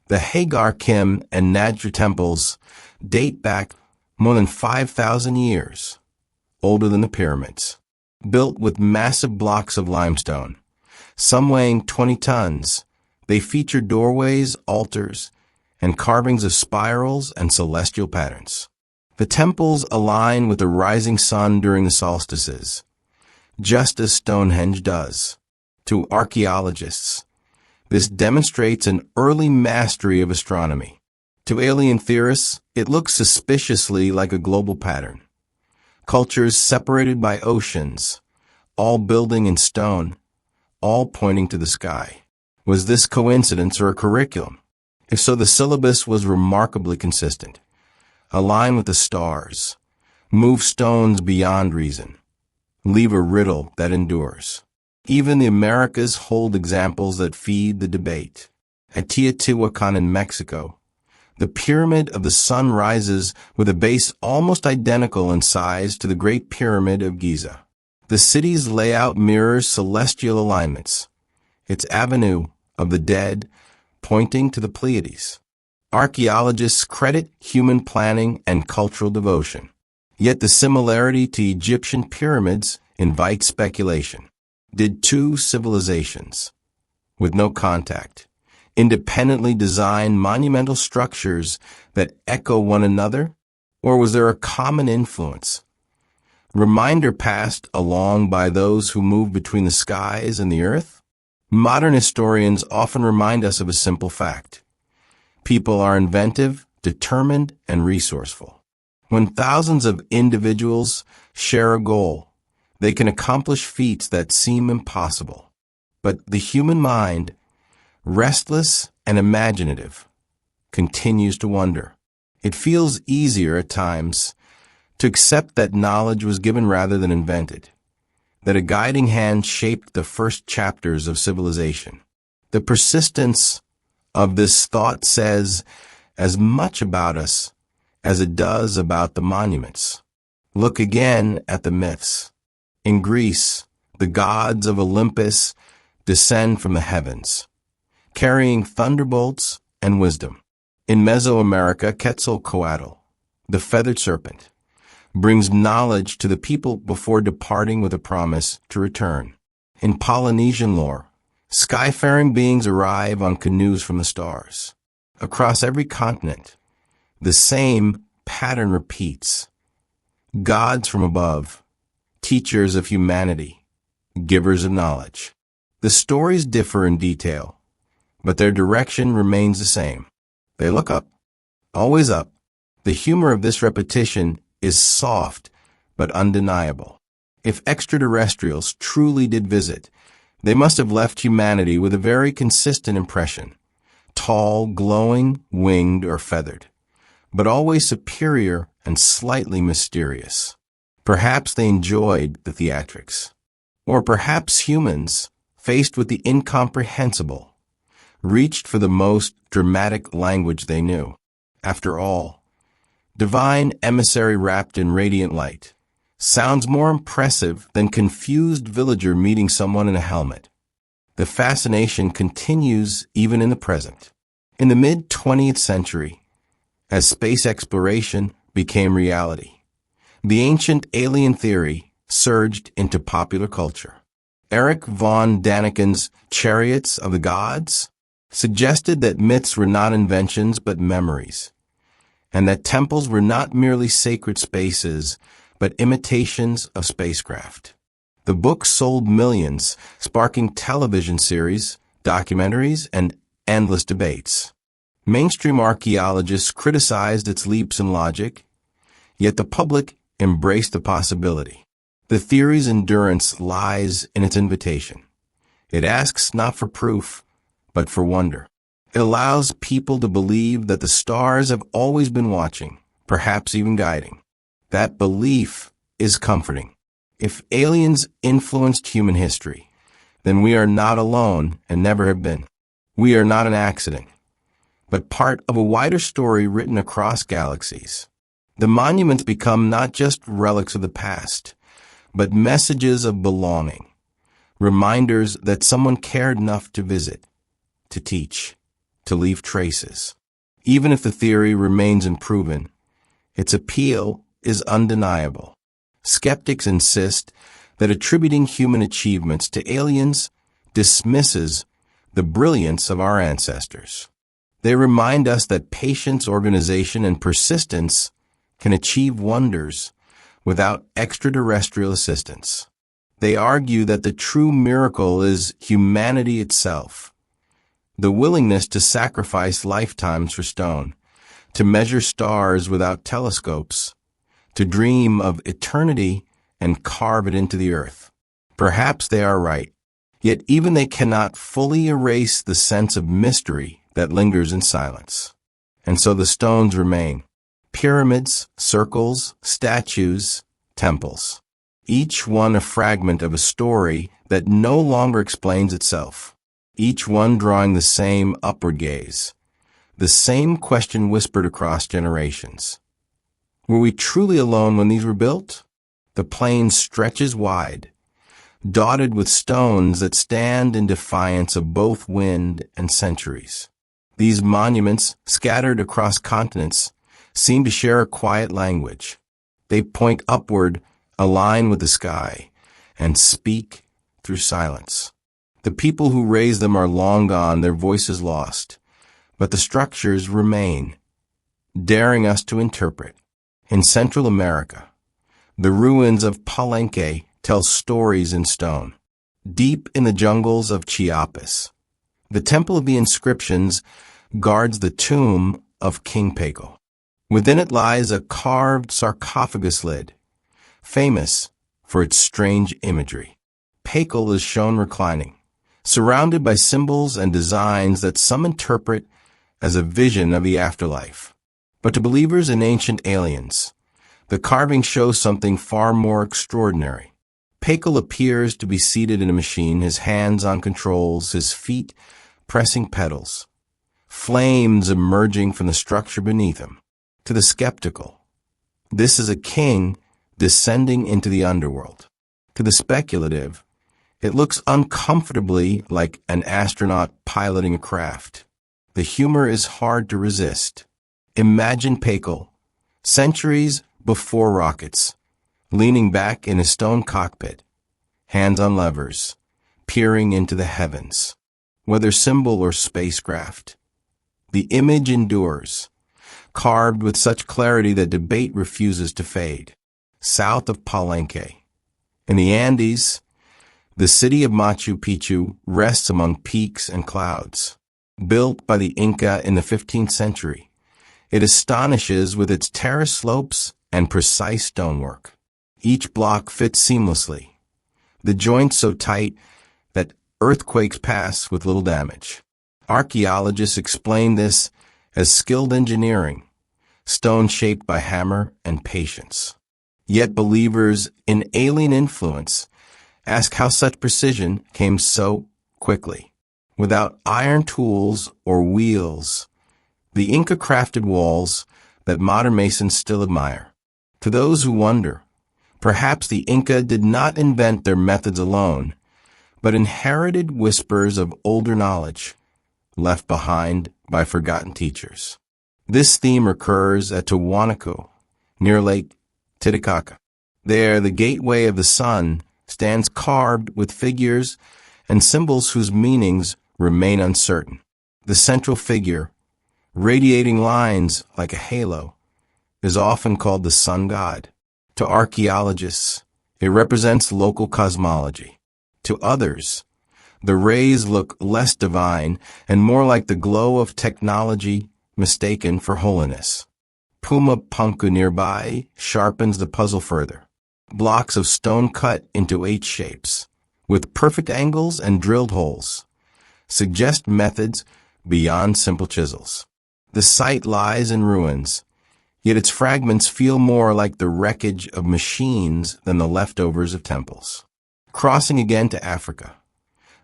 The Hagar Kim and Nazca temples date back more than 5,000 years, older than the pyramids. Built with massive blocks of limestone, some weighing 20 tons, they feature doorways, altars, and carvings of spirals and celestial patterns. The temples align with the rising sun during the solstices, just as Stonehenge does. To archaeologists, this demonstrates an early mastery of astronomy. To alien theorists, it looks suspiciously like a global pattern. Cultures separated by oceans, all building in stone, all pointing to the sky. Was this coincidence or a curriculum? If so, the syllabus was remarkably consistent. Align with the stars, move stones beyond reason, leave a riddle that endures. Even the Americas hold examples that feed the debate. At Teotihuacan in Mexico, the Pyramid of the Sun rises with a base almost identical in size to the Great Pyramid of Giza. The city's layout mirrors celestial alignments, its avenue of the dead pointing to the Pleiades. Archaeologists credit human planning and cultural devotion. Yet the similarity to Egyptian pyramids invites speculation. Did two civilizations, with no contact, independently design monumental structures that echo one another? Or was there a common influence? reminder passed along by those who move between the skies and the earth? Modern historians often remind us of a simple fact. People are inventive, determined, and resourceful. When thousands of individuals share a goal, they can accomplish feats that seem impossible. But the human mind, restless and imaginative, continues to wonder. It feels easier at times to accept that knowledge was given rather than invented, that a guiding hand shaped the first chapters of civilization. The persistence of this thought says as much about us as it does about the monuments. Look again at the myths. In Greece, the gods of Olympus descend from the heavens, carrying thunderbolts and wisdom. In Mesoamerica, Quetzalcoatl, the feathered serpent, brings knowledge to the people before departing with a promise to return. In Polynesian lore, skyfaring beings arrive on canoes from the stars. Across every continent, the same pattern repeats. Gods from above, teachers of humanity, givers of knowledge. The stories differ in detail, but their direction remains the same. They look up, always up. The humor of this repetition is soft but undeniable. If extraterrestrials truly did visit, they must have left humanity with a very consistent impression. Tall, glowing, winged, or feathered, but always superior and slightly mysterious. Perhaps they enjoyed the theatrics. Or perhaps humans, faced with the incomprehensible, reached for the most dramatic language they knew. After all, divine emissary wrapped in radiant light sounds more impressive than confused villager meeting someone in a helmet. The fascination continues even in the present. In the mid-20th century, as space exploration became reality, the ancient alien theory surged into popular culture. Erich von Daniken's Chariots of the Gods suggested that myths were not inventions but memories, and that temples were not merely sacred spaces but imitations of spacecraft. The book sold millions, sparking television series, documentaries, and endless debates. Mainstream archaeologists criticized its leaps in logic, yet the public embraced the possibility. The theory's endurance lies in its invitation. It asks not for proof, but for wonder. It allows people to believe that the stars have always been watching, perhaps even guiding. That belief is comforting. If aliens influenced human history, then we are not alone and never have been. We are not an accident, but part of a wider story written across galaxies. The monuments become not just relics of the past, but messages of belonging, reminders that someone cared enough to visit, to teach, to leave traces. Even if the theory remains unproven, its appeal is undeniable. Skeptics insist that attributing human achievements to aliens dismisses the brilliance of our ancestors. They remind us that patience, organization, and persistence can achieve wonders without extraterrestrial assistance. They argue that the true miracle is humanity itself, the willingness to sacrifice lifetimes for stone, to measure stars without telescopes, to dream of eternity and carve it into the earth. Perhaps they are right, yet even they cannot fully erase the sense of mystery that lingers in silence. And so the stones remain. Pyramids, circles, statues, temples. Each one a fragment of a story that no longer explains itself. Each one drawing the same upward gaze, the same question whispered across generations. Were we truly alone when these were built? The plain stretches wide, dotted with stones that stand in defiance of both wind and centuries. These monuments, scattered across continents, seem to share a quiet language. They point upward, align with the sky, and speak through silence. The people who raised them are long gone, their voices lost, but the structures remain, daring us to interpret. In Central America, The ruins of Palenque tell stories in stone. Deep in the jungles of Chiapas, the Temple of the Inscriptions guards the tomb of King Paco. Within it lies a carved sarcophagus lid, famous for its strange imagery. Paco is shown reclining, surrounded by symbols and designs that some interpret as a vision of the afterlife. But to believers in ancient aliens, the carving shows something far more extraordinary. Paco appears to be seated in a machine, his hands on controls, his feet pressing pedals, flames emerging from the structure beneath him. To the skeptical, this is a king descending into the underworld. To the speculative, it looks uncomfortably like an astronaut piloting a craft. The humor is hard to resist. Imagine Paco, centuries before rockets, leaning back in his stone cockpit, hands on levers, peering into the heavens. Whether symbol or spacecraft, the image endures, carved with such clarity that debate refuses to fade. South of Palenque, in the Andes, the city of Machu Picchu rests among peaks and clouds. Built by the Inca in the 15th century, it astonishes with its terrace slopes and precise stonework. Each block fits seamlessly, the joints so tight that earthquakes pass with little damage. Archaeologists explain this as skilled engineering, stone shaped by hammer and patience. Yet believers in alien influence ask how such precision came so quickly. Without iron tools or wheels, the Inca crafted walls that modern masons still admire. To those who wonder, perhaps the Inca did not invent their methods alone, but inherited whispers of older knowledge left behind by forgotten teachers. This theme recurs at Tiwanaku, near Lake Titicaca. There, the gateway of the sun stands carved with figures and symbols whose meanings remain uncertain. The central figure, radiating lines like a halo, is often called the sun god. To archaeologists, it represents local cosmology. To others, the rays look less divine and more like the glow of technology mistaken for holiness. Puma Punku nearby sharpens the puzzle further. Blocks of stone cut into H shapes, with perfect angles and drilled holes, suggest methods beyond simple chisels. The site lies in ruins, yet its fragments feel more like the wreckage of machines than the leftovers of temples. Crossing again to Africa,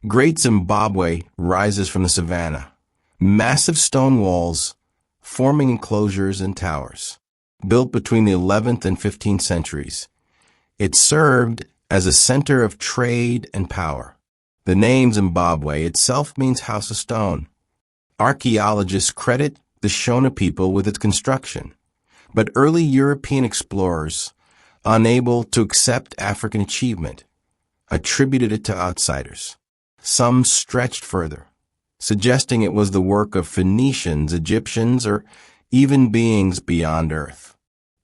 Great Zimbabwe rises from the savannah, massive stone walls forming enclosures and towers. Built between the 11th and 15th centuries, it served as a center of trade and power. The name Zimbabwe itself means house of stone. Archaeologists credit the Shona people with its construction, but early European explorers, unable to accept African achievement, attributed it to outsiders. Some stretched further, suggesting it was the work of Phoenicians, Egyptians, or even beings beyond Earth.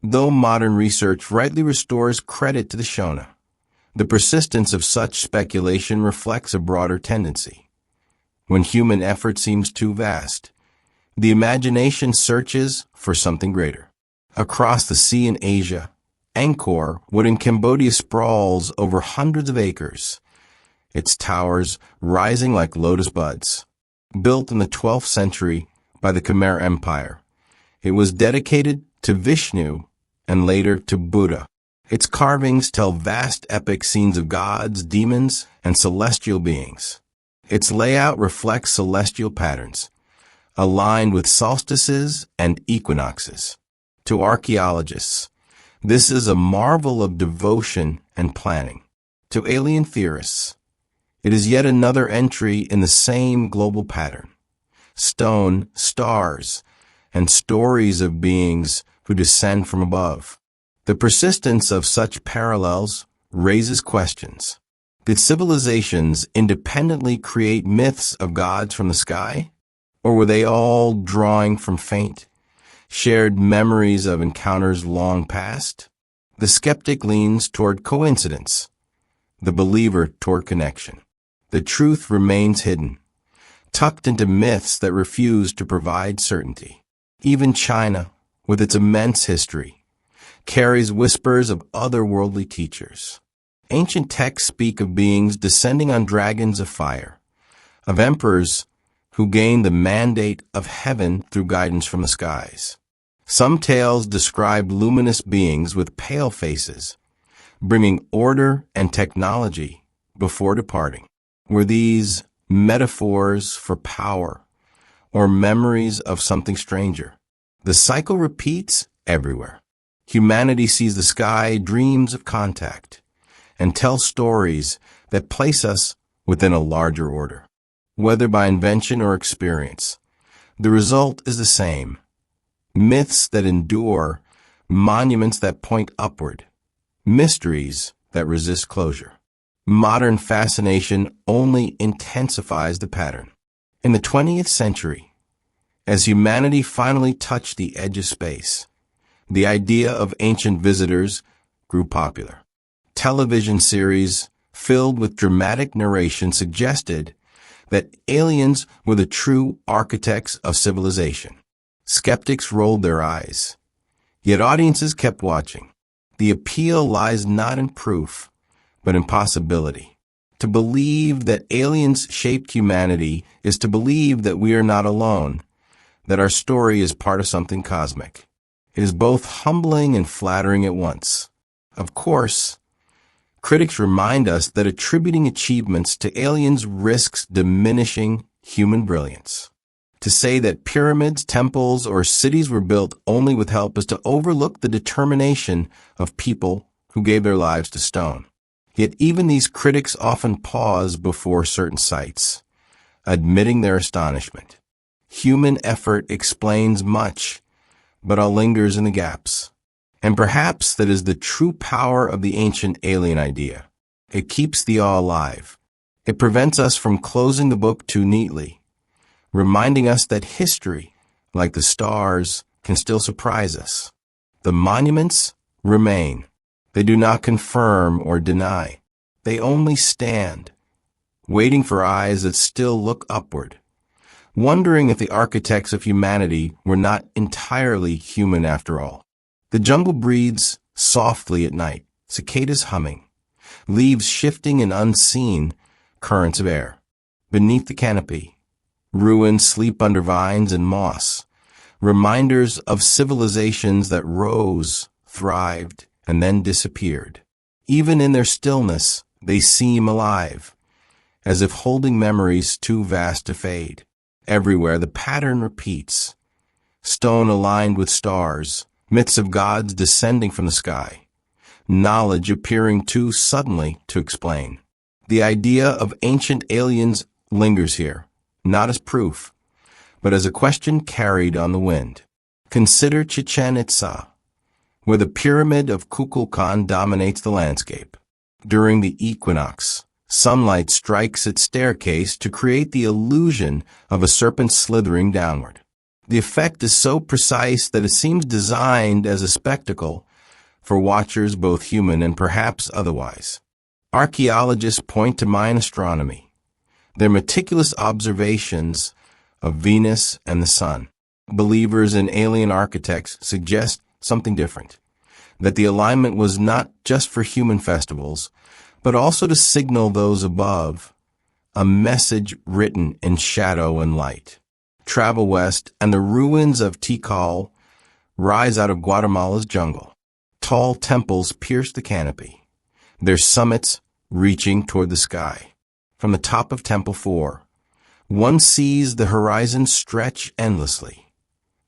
Though modern research rightly restores credit to the Shona, the persistence of such speculation reflects a broader tendency. When human effort seems too vast, the imagination searches for something greater. Across the sea in Asia, Angkor, what in Cambodia sprawls over hundreds of acres, its towers rising like lotus buds. Built in the 12th century by the Khmer Empire, it was dedicated to Vishnu and later to Buddha. Its carvings tell vast epic scenes of gods, demons, and celestial beings. Its layout reflects celestial patterns, aligned with solstices and equinoxes. To archaeologists, this is a marvel of devotion and planning. To alien theorists, it is yet another entry in the same global pattern. Stone, stars, and stories of beings who descend from above. The persistence of such parallels raises questions. Did civilizations independently create myths of gods from the sky? Or were they all drawing from faint, shared memories of encounters long past? The skeptic leans toward coincidence, the believer toward connection. The truth remains hidden, tucked into myths that refuse to provide certainty. Even China, with its immense history, carries whispers of otherworldly teachers. Ancient texts speak of beings descending on dragons of fire, of emperors who gained the mandate of heaven through guidance from the skies. Some tales describe luminous beings with pale faces, bringing order and technology before departing. Were these metaphors for power or memories of something stranger? The cycle repeats everywhere. Humanity sees the sky, dreams of contact, and tells stories that place us within a larger order. Whether by invention or experience, the result is the same. Myths that endure, monuments that point upward, mysteries that resist closure. Modern fascination only intensifies the pattern. In the 20th century, as humanity finally touched the edge of space, the idea of ancient visitors grew popular. Television series filled with dramatic narration suggested that aliens were the true architects of civilization. Skeptics rolled their eyes, yet audiences kept watching. The appeal lies not in proof, but in possibility. To believe that aliens shaped humanity is to believe that we are not alone, that our story is part of something cosmic. It is both humbling and flattering at once. Of course, critics remind us that attributing achievements to aliens risks diminishing human brilliance. To say that pyramids, temples, or cities were built only with help is to overlook the determination of people who gave their lives to stone. Yet even these critics often pause before certain sites, admitting their astonishment. Human effort explains much, but all lingers in the gaps. And perhaps that is the true power of the ancient alien idea. It keeps the awe alive. It prevents us from closing the book too neatly, reminding us that history, like the stars, can still surprise us. The monuments remain. They do not confirm or deny. They only stand, waiting for eyes that still look upward, wondering if the architects of humanity were not entirely human after all. The jungle breathes softly at night, cicadas humming, leaves shifting in unseen currents of air. Beneath the canopy, ruins sleep under vines and moss, reminders of civilizations that rose, thrived, and then disappeared. Even in their stillness, they seem alive, as if holding memories too vast to fade. Everywhere the pattern repeats. Stone aligned with stars, myths of gods descending from the sky, knowledge appearing too suddenly to explain. The idea of ancient aliens lingers here, not as proof, but as a question carried on the wind. Consider Chichen Itza, where the pyramid of Kukulkan dominates the landscape. During the equinox, sunlight strikes its staircase to create the illusion of a serpent slithering downward. The effect is so precise that it seems designed as a spectacle for watchers both human and perhaps otherwise. Archaeologists point to Mayan astronomy, their meticulous observations of Venus and the sun. Believers in alien architects suggest something different, that the alignment was not just for human festivals, but also to signal those above, a message written in shadow and light. Travel west, and the ruins of Tikal rise out of Guatemala's jungle. Tall temples pierce the canopy, their summits reaching toward the sky. From the top of Temple 4, one sees the horizon stretch endlessly,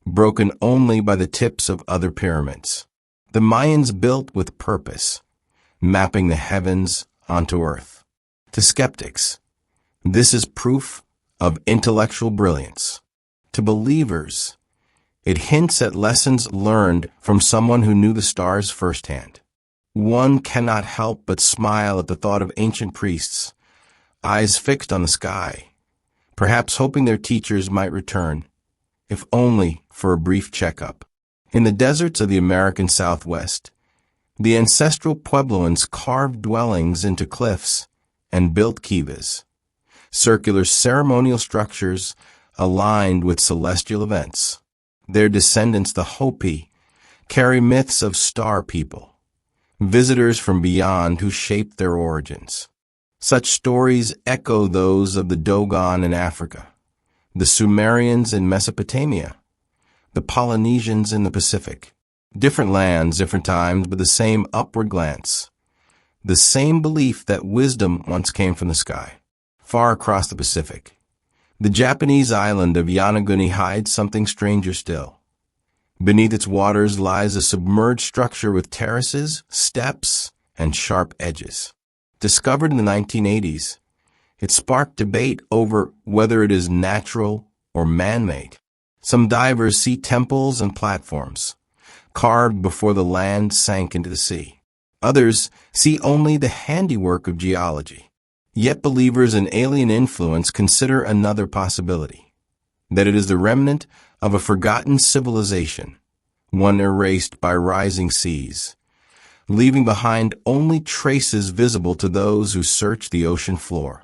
broken only by the tips of other pyramids. The Mayans built with purpose, mapping the heavens onto earth. To skeptics, this is proof of intellectual brilliance. To believers, it hints at lessons learned from someone who knew the stars firsthand. One cannot help but smile at the thought of ancient priests, eyes fixed on the sky, perhaps hoping their teachers might return, if only for a brief checkup. In the deserts of the American Southwest, The ancestral Puebloans carved dwellings into cliffs and built kivas, circular ceremonial structures aligned with celestial events. Their descendants, the Hopi, carry myths of star people, visitors from beyond who shaped their origins. Such stories echo those of the Dogon in Africa, the Sumerians in Mesopotamia, the Polynesians in the Pacific. Different lands, different times, but the same upward glance. The same belief that wisdom once came from the sky, far across the Pacific. The Japanese island of Yonaguni hides something stranger still. Beneath its waters lies a submerged structure with terraces, steps, and sharp edges. Discovered in the 1980s, it sparked debate over whether it is natural or man-made. Some divers see temples and platforms, carved before the land sank into the sea. Others see only the handiwork of geology. Yet believers in alien influence consider another possibility, that it is the remnant of a forgotten civilization, one erased by rising seas, leaving behind only traces visible to those who search the ocean floor.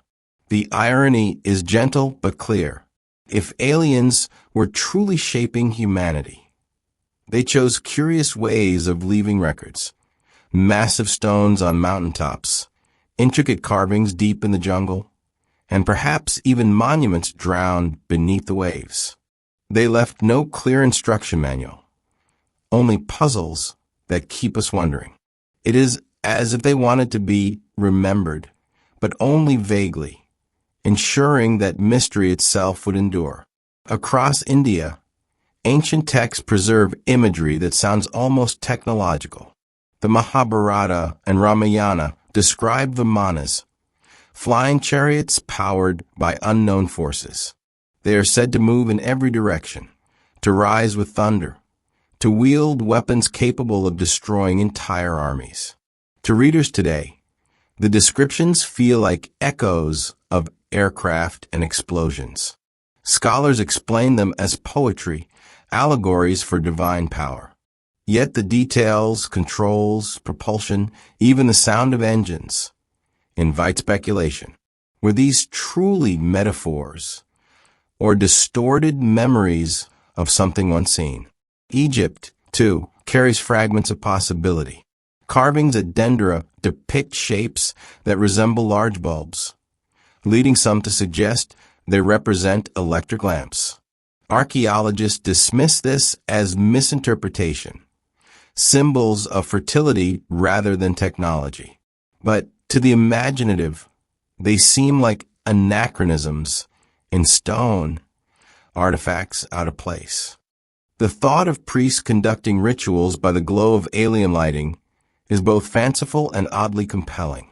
The irony is gentle but clear. If aliens were truly shaping humanity, they chose curious ways of leaving records. Massive stones on mountaintops, intricate carvings deep in the jungle, and perhaps even monuments drowned beneath the waves. They left no clear instruction manual, only puzzles that keep us wondering. It is as if they wanted to be remembered, but only vaguely, ensuring that mystery itself would endure. Across India, ancient texts preserve imagery that sounds almost technological. The Mahabharata and Ramayana describe Vimanas, flying chariots powered by unknown forces. They are said to move in every direction, to rise with thunder, to wield weapons capable of destroying entire armies. To readers today, the descriptions feel like echoes of aircraft and explosions. Scholars explain them as poetry, allegories for divine power. Yet the details, controls, propulsion, even the sound of engines invite speculation. Were these truly metaphors or distorted memories of something once seen? Egypt, too, carries fragments of possibility. Carvings at Dendera depict shapes that resemble large bulbs, leading some to suggest they represent electric lamps. Archaeologists dismiss this as misinterpretation, symbols of fertility rather than technology. But to the imaginative, they seem like anachronisms in stone, artifacts out of place. The thought of priests conducting rituals by the glow of alien lighting is both fanciful and oddly compelling,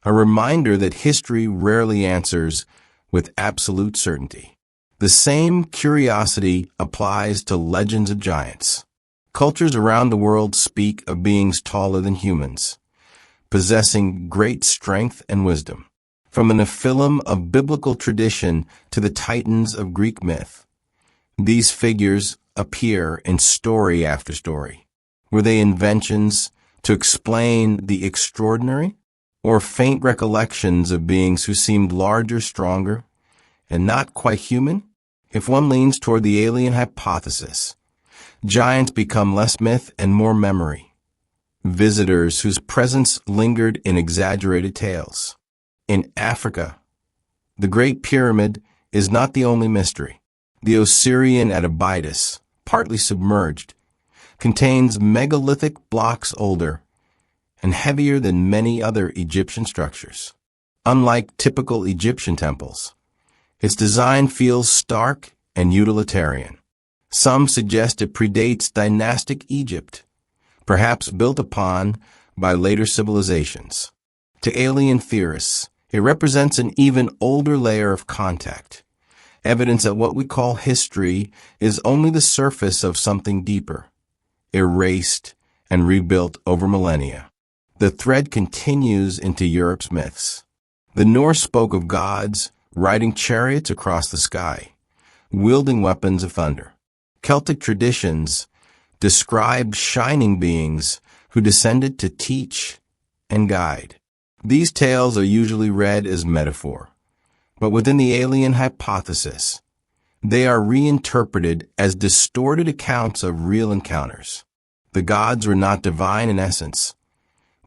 a reminder that history rarely answers with absolute certainty. The same curiosity applies to legends of giants. Cultures around the world speak of beings taller than humans, possessing great strength and wisdom. From the Nephilim of biblical tradition to the Titans of Greek myth, these figures appear in story after story. Were they inventions to explain the extraordinary, or faint recollections of beings who seemed larger, stronger, and not quite human? If one leans toward the alien hypothesis, giants become less myth and more memory, visitors whose presence lingered in exaggerated tales. In Africa, the Great Pyramid is not the only mystery. The Osirian at Abydos, partly submerged, contains megalithic blocks older and heavier than many other Egyptian structures. Unlike typical Egyptian temples, its design feels stark and utilitarian. Some suggest it predates dynastic Egypt, perhaps built upon by later civilizations. To alien theorists, it represents an even older layer of contact, evidence that what we call history is only the surface of something deeper, erased and rebuilt over millennia. The thread continues into Europe's myths. The Norse spoke of gods riding chariots across the sky, wielding weapons of thunder. Celtic traditions describe shining beings who descended to teach and guide. These tales are usually read as metaphor, but within the alien hypothesis, they are reinterpreted as distorted accounts of real encounters. The gods were not divine in essence,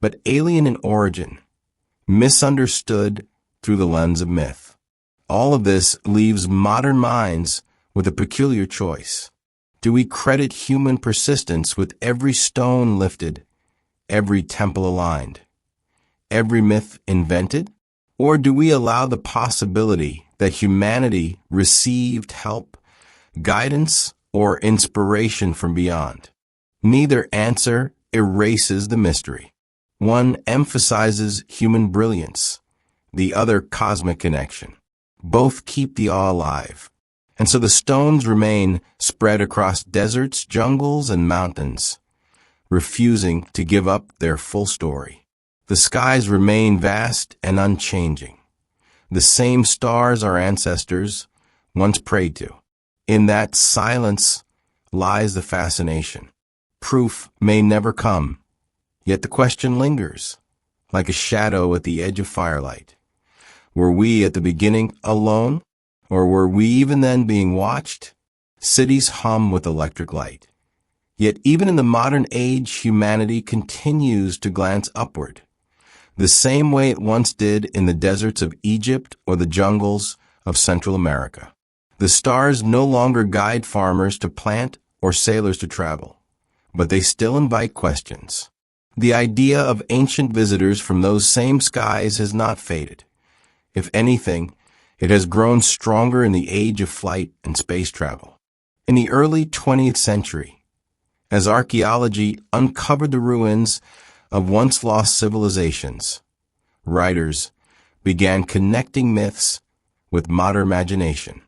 but alien in origin, misunderstood through the lens of myth. All of this leaves modern minds with a peculiar choice. Do we credit human persistence with every stone lifted, every temple aligned, every myth invented? Or do we allow the possibility that humanity received help, guidance, or inspiration from beyond? Neither answer erases the mystery. One emphasizes human brilliance, the other cosmic connection. Both keep the awe alive. And so the stones remain spread across deserts, jungles, and mountains, refusing to give up their full story. The skies remain vast and unchanging, the same stars our ancestors once prayed to. In that silence lies the fascination. Proof may never come, yet the question lingers, like a shadow at the edge of firelight. Were we at the beginning alone, or were we even then being watched? Cities hum with electric light. Yet even in the modern age, humanity continues to glance upward, the same way it once did in the deserts of Egypt or the jungles of Central America. The stars no longer guide farmers to plant or sailors to travel, but they still invite questions. The idea of ancient visitors from those same skies has not faded. If anything, it has grown stronger in the age of flight and space travel. In the early 20th century, as archaeology uncovered the ruins of once lost civilizations, writers began connecting myths with modern imagination.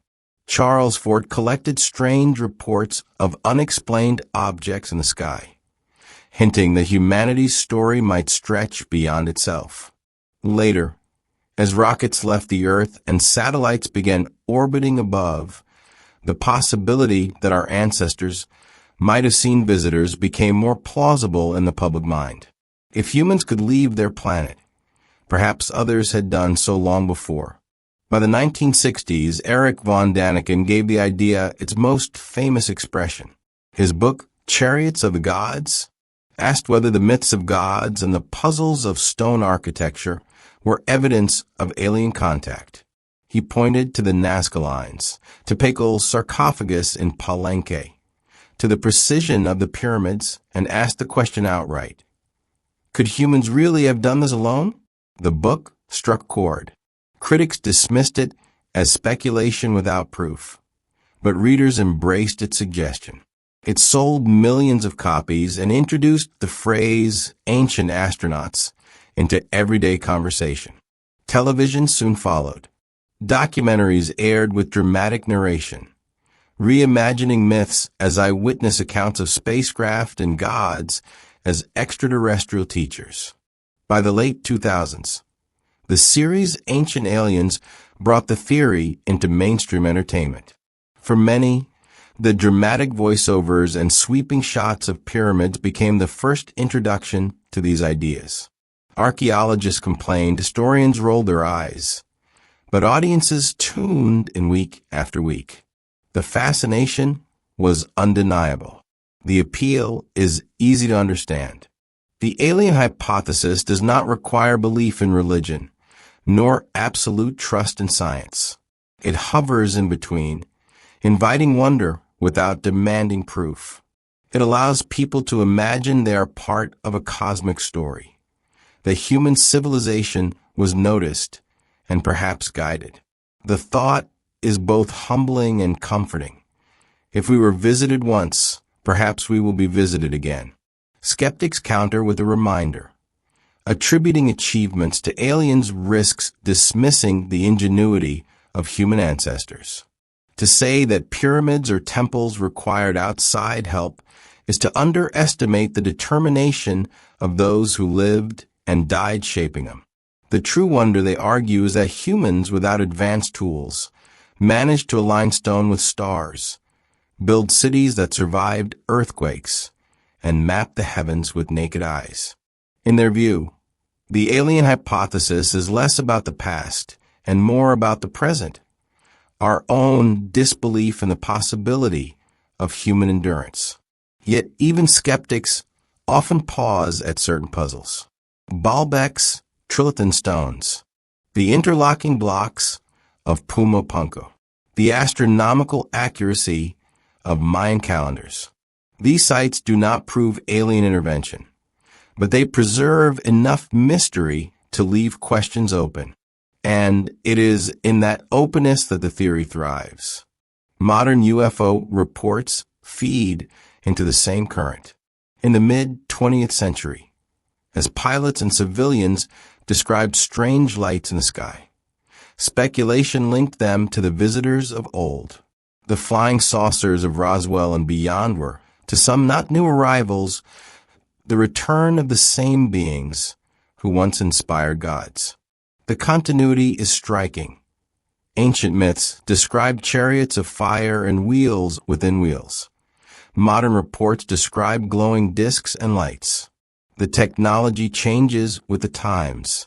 Charles Fort collected strange reports of unexplained objects in the sky, hinting that humanity's story might stretch beyond itself. Later, as rockets left the Earth and satellites began orbiting above, the possibility that our ancestors might have seen visitors became more plausible in the public mind. If humans could leave their planet, perhaps others had done so long before. By the 1960s, Erich von Däniken gave the idea its most famous expression. His book, Chariots of the Gods, asked whether the myths of gods and the puzzles of stone architecture were evidence of alien contact. He pointed to the Nazca Lines, to Pakal's sarcophagus in Palenque, to the precision of the pyramids, and asked the question outright. Could humans really have done this alone? The book struck chord. Critics dismissed it as speculation without proof, but readers embraced its suggestion. It sold millions of copies and introduced the phrase ancient astronauts into everyday conversation. Television soon followed. Documentaries aired with dramatic narration, reimagining myths as eyewitness accounts of spacecraft and gods as extraterrestrial teachers. By the late 2000s, the series Ancient Aliens brought the theory into mainstream entertainment. For many, the dramatic voiceovers and sweeping shots of pyramids became the first introduction to these ideas. Archaeologists complained, historians rolled their eyes, but audiences tuned in week after week. The fascination was undeniable. The appeal is easy to understand. The alien hypothesis does not require belief in religion, nor absolute trust in science. It hovers in between, inviting wonder without demanding proof. It allows people to imagine they are part of a cosmic story, that human civilization was noticed and perhaps guided. The thought is both humbling and comforting. If we were visited once, perhaps we will be visited again. Skeptics counter with a reminder. Attributing achievements to aliens risks dismissing the ingenuity of human ancestors. To say that pyramids or temples required outside help is to underestimate the determination of those who lived and died shaping them. The true wonder, they argue, is that humans without advanced tools managed to align stone with stars, build cities that survived earthquakes, and map the heavens with naked eyes. In their view, the alien hypothesis is less about the past and more about the present, our own disbelief in the possibility of human endurance. Yet even skeptics often pause at certain puzzles. Baalbek's trilithon stones, the interlocking blocks of Pumapunku, the astronomical accuracy of Mayan calendars. These sites do not prove alien intervention, but they preserve enough mystery to leave questions open. And it is in that openness that the theory thrives. Modern UFO reports feed into the same current. In the mid-20th century, as pilots and civilians described strange lights in the sky, speculation linked them to the visitors of old. The flying saucers of Roswell and beyond were, to some not new arrivals, the return of the same beings who once inspired gods. The continuity is striking. Ancient myths describe chariots of fire and wheels within wheels. Modern reports describe glowing discs and lights. The technology changes with the times,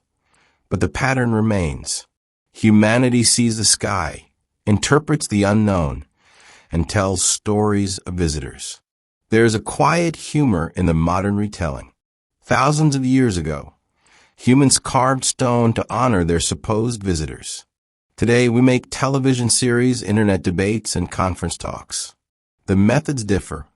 but the pattern remains. Humanity sees the sky, interprets the unknown, and tells stories of visitors. There is a quiet humor in the modern retelling. Thousands of years ago, humans carved stone to honor their supposed visitors. Today, we make television series, internet debates, and conference talks. The methods differ,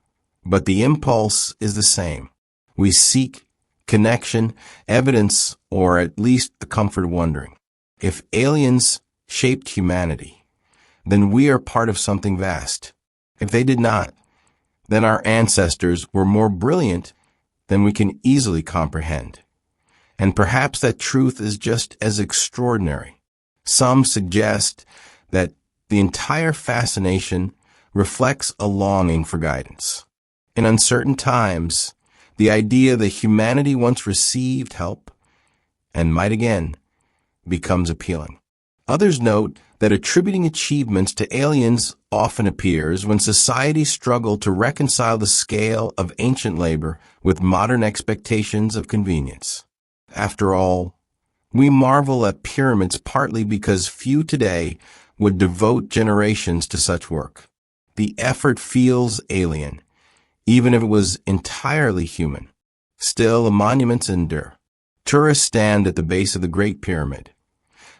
but the impulse is the same. We seek connection, evidence, or at least the comfort of wondering. If aliens shaped humanity, then we are part of something vast. If they did not, then our ancestors were more brilliant than we can easily comprehend. And perhaps that truth is just as extraordinary. Some suggest that the entire fascination reflects a longing for guidance. In uncertain times, the idea that humanity once received help and might again becomes appealing. Others note that attributing achievements to aliens often appears when societies struggle to reconcile the scale of ancient labor with modern expectations of convenience. After all, we marvel at pyramids partly because few today would devote generations to such work. The effort feels alien, even if it was entirely human. Still, the monuments endure. Tourists stand at the base of the Great Pyramid,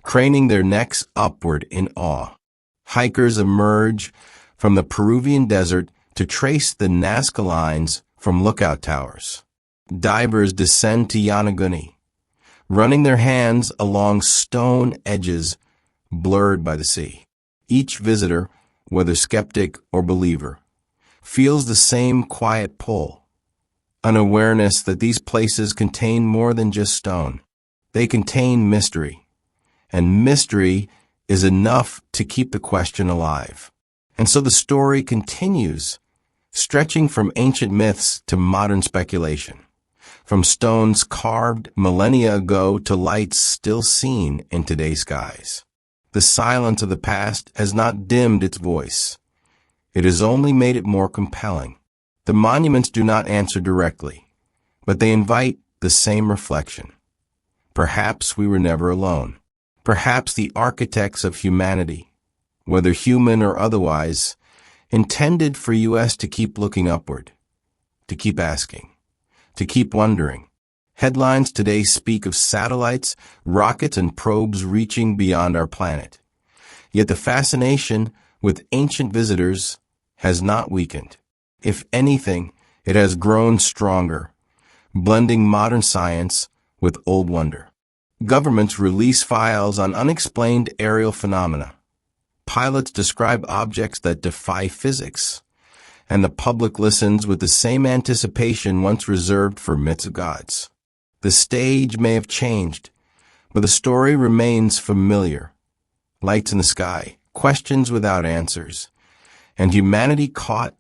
craning their necks upward in awe. Hikers emerge from the Peruvian desert to trace the Nazca Lines from lookout towers. Divers descend to Yonaguni, running their hands along stone edges blurred by the sea. Each visitor, whether skeptic or believer, feels the same quiet pull, an awareness that these places contain more than just stone. They contain mystery, and mystery is enough to keep the question alive. And so the story continues, stretching from ancient myths to modern speculation, from stones carved millennia ago to lights still seen in today's skies. The silence of the past has not dimmed its voice. It has only made it more compelling. The monuments do not answer directly, but they invite the same reflection. Perhaps we were never alone. Perhaps the architects of humanity, whether human or otherwise, intended for us to keep looking upward, to keep asking, to keep wondering. Headlines today speak of satellites, rockets, and probes reaching beyond our planet. Yet the fascination with ancient visitors has not weakened. If anything, it has grown stronger, blending modern science with old wonder. Governments release files on unexplained aerial phenomena. Pilots describe objects that defy physics, and the public listens with the same anticipation once reserved for myths of gods. The stage may have changed, but the story remains familiar. Lights in the sky, questions without answers, and humanity caught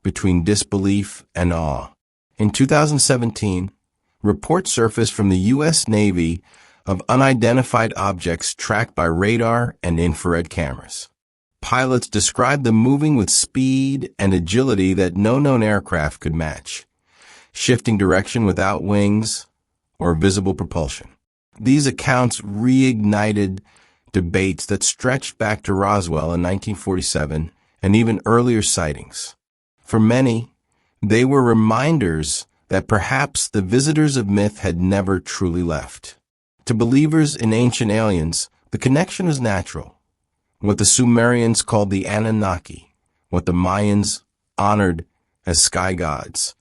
between disbelief and awe. In 2017, reports surfaced from the U.S. Navy of unidentified objects tracked by radar and infrared cameras. Pilots described them moving with speed and agility that no known aircraft could match, shifting direction without wings or visible propulsion. These accounts reignited debates that stretched back to Roswell in 1947 and even earlier sightings. For many, they were reminders that perhaps the visitors of myth had never truly left. To believers in ancient aliens, the connection is natural. What the Sumerians called the Anunnaki, what the Mayans honored as sky gods,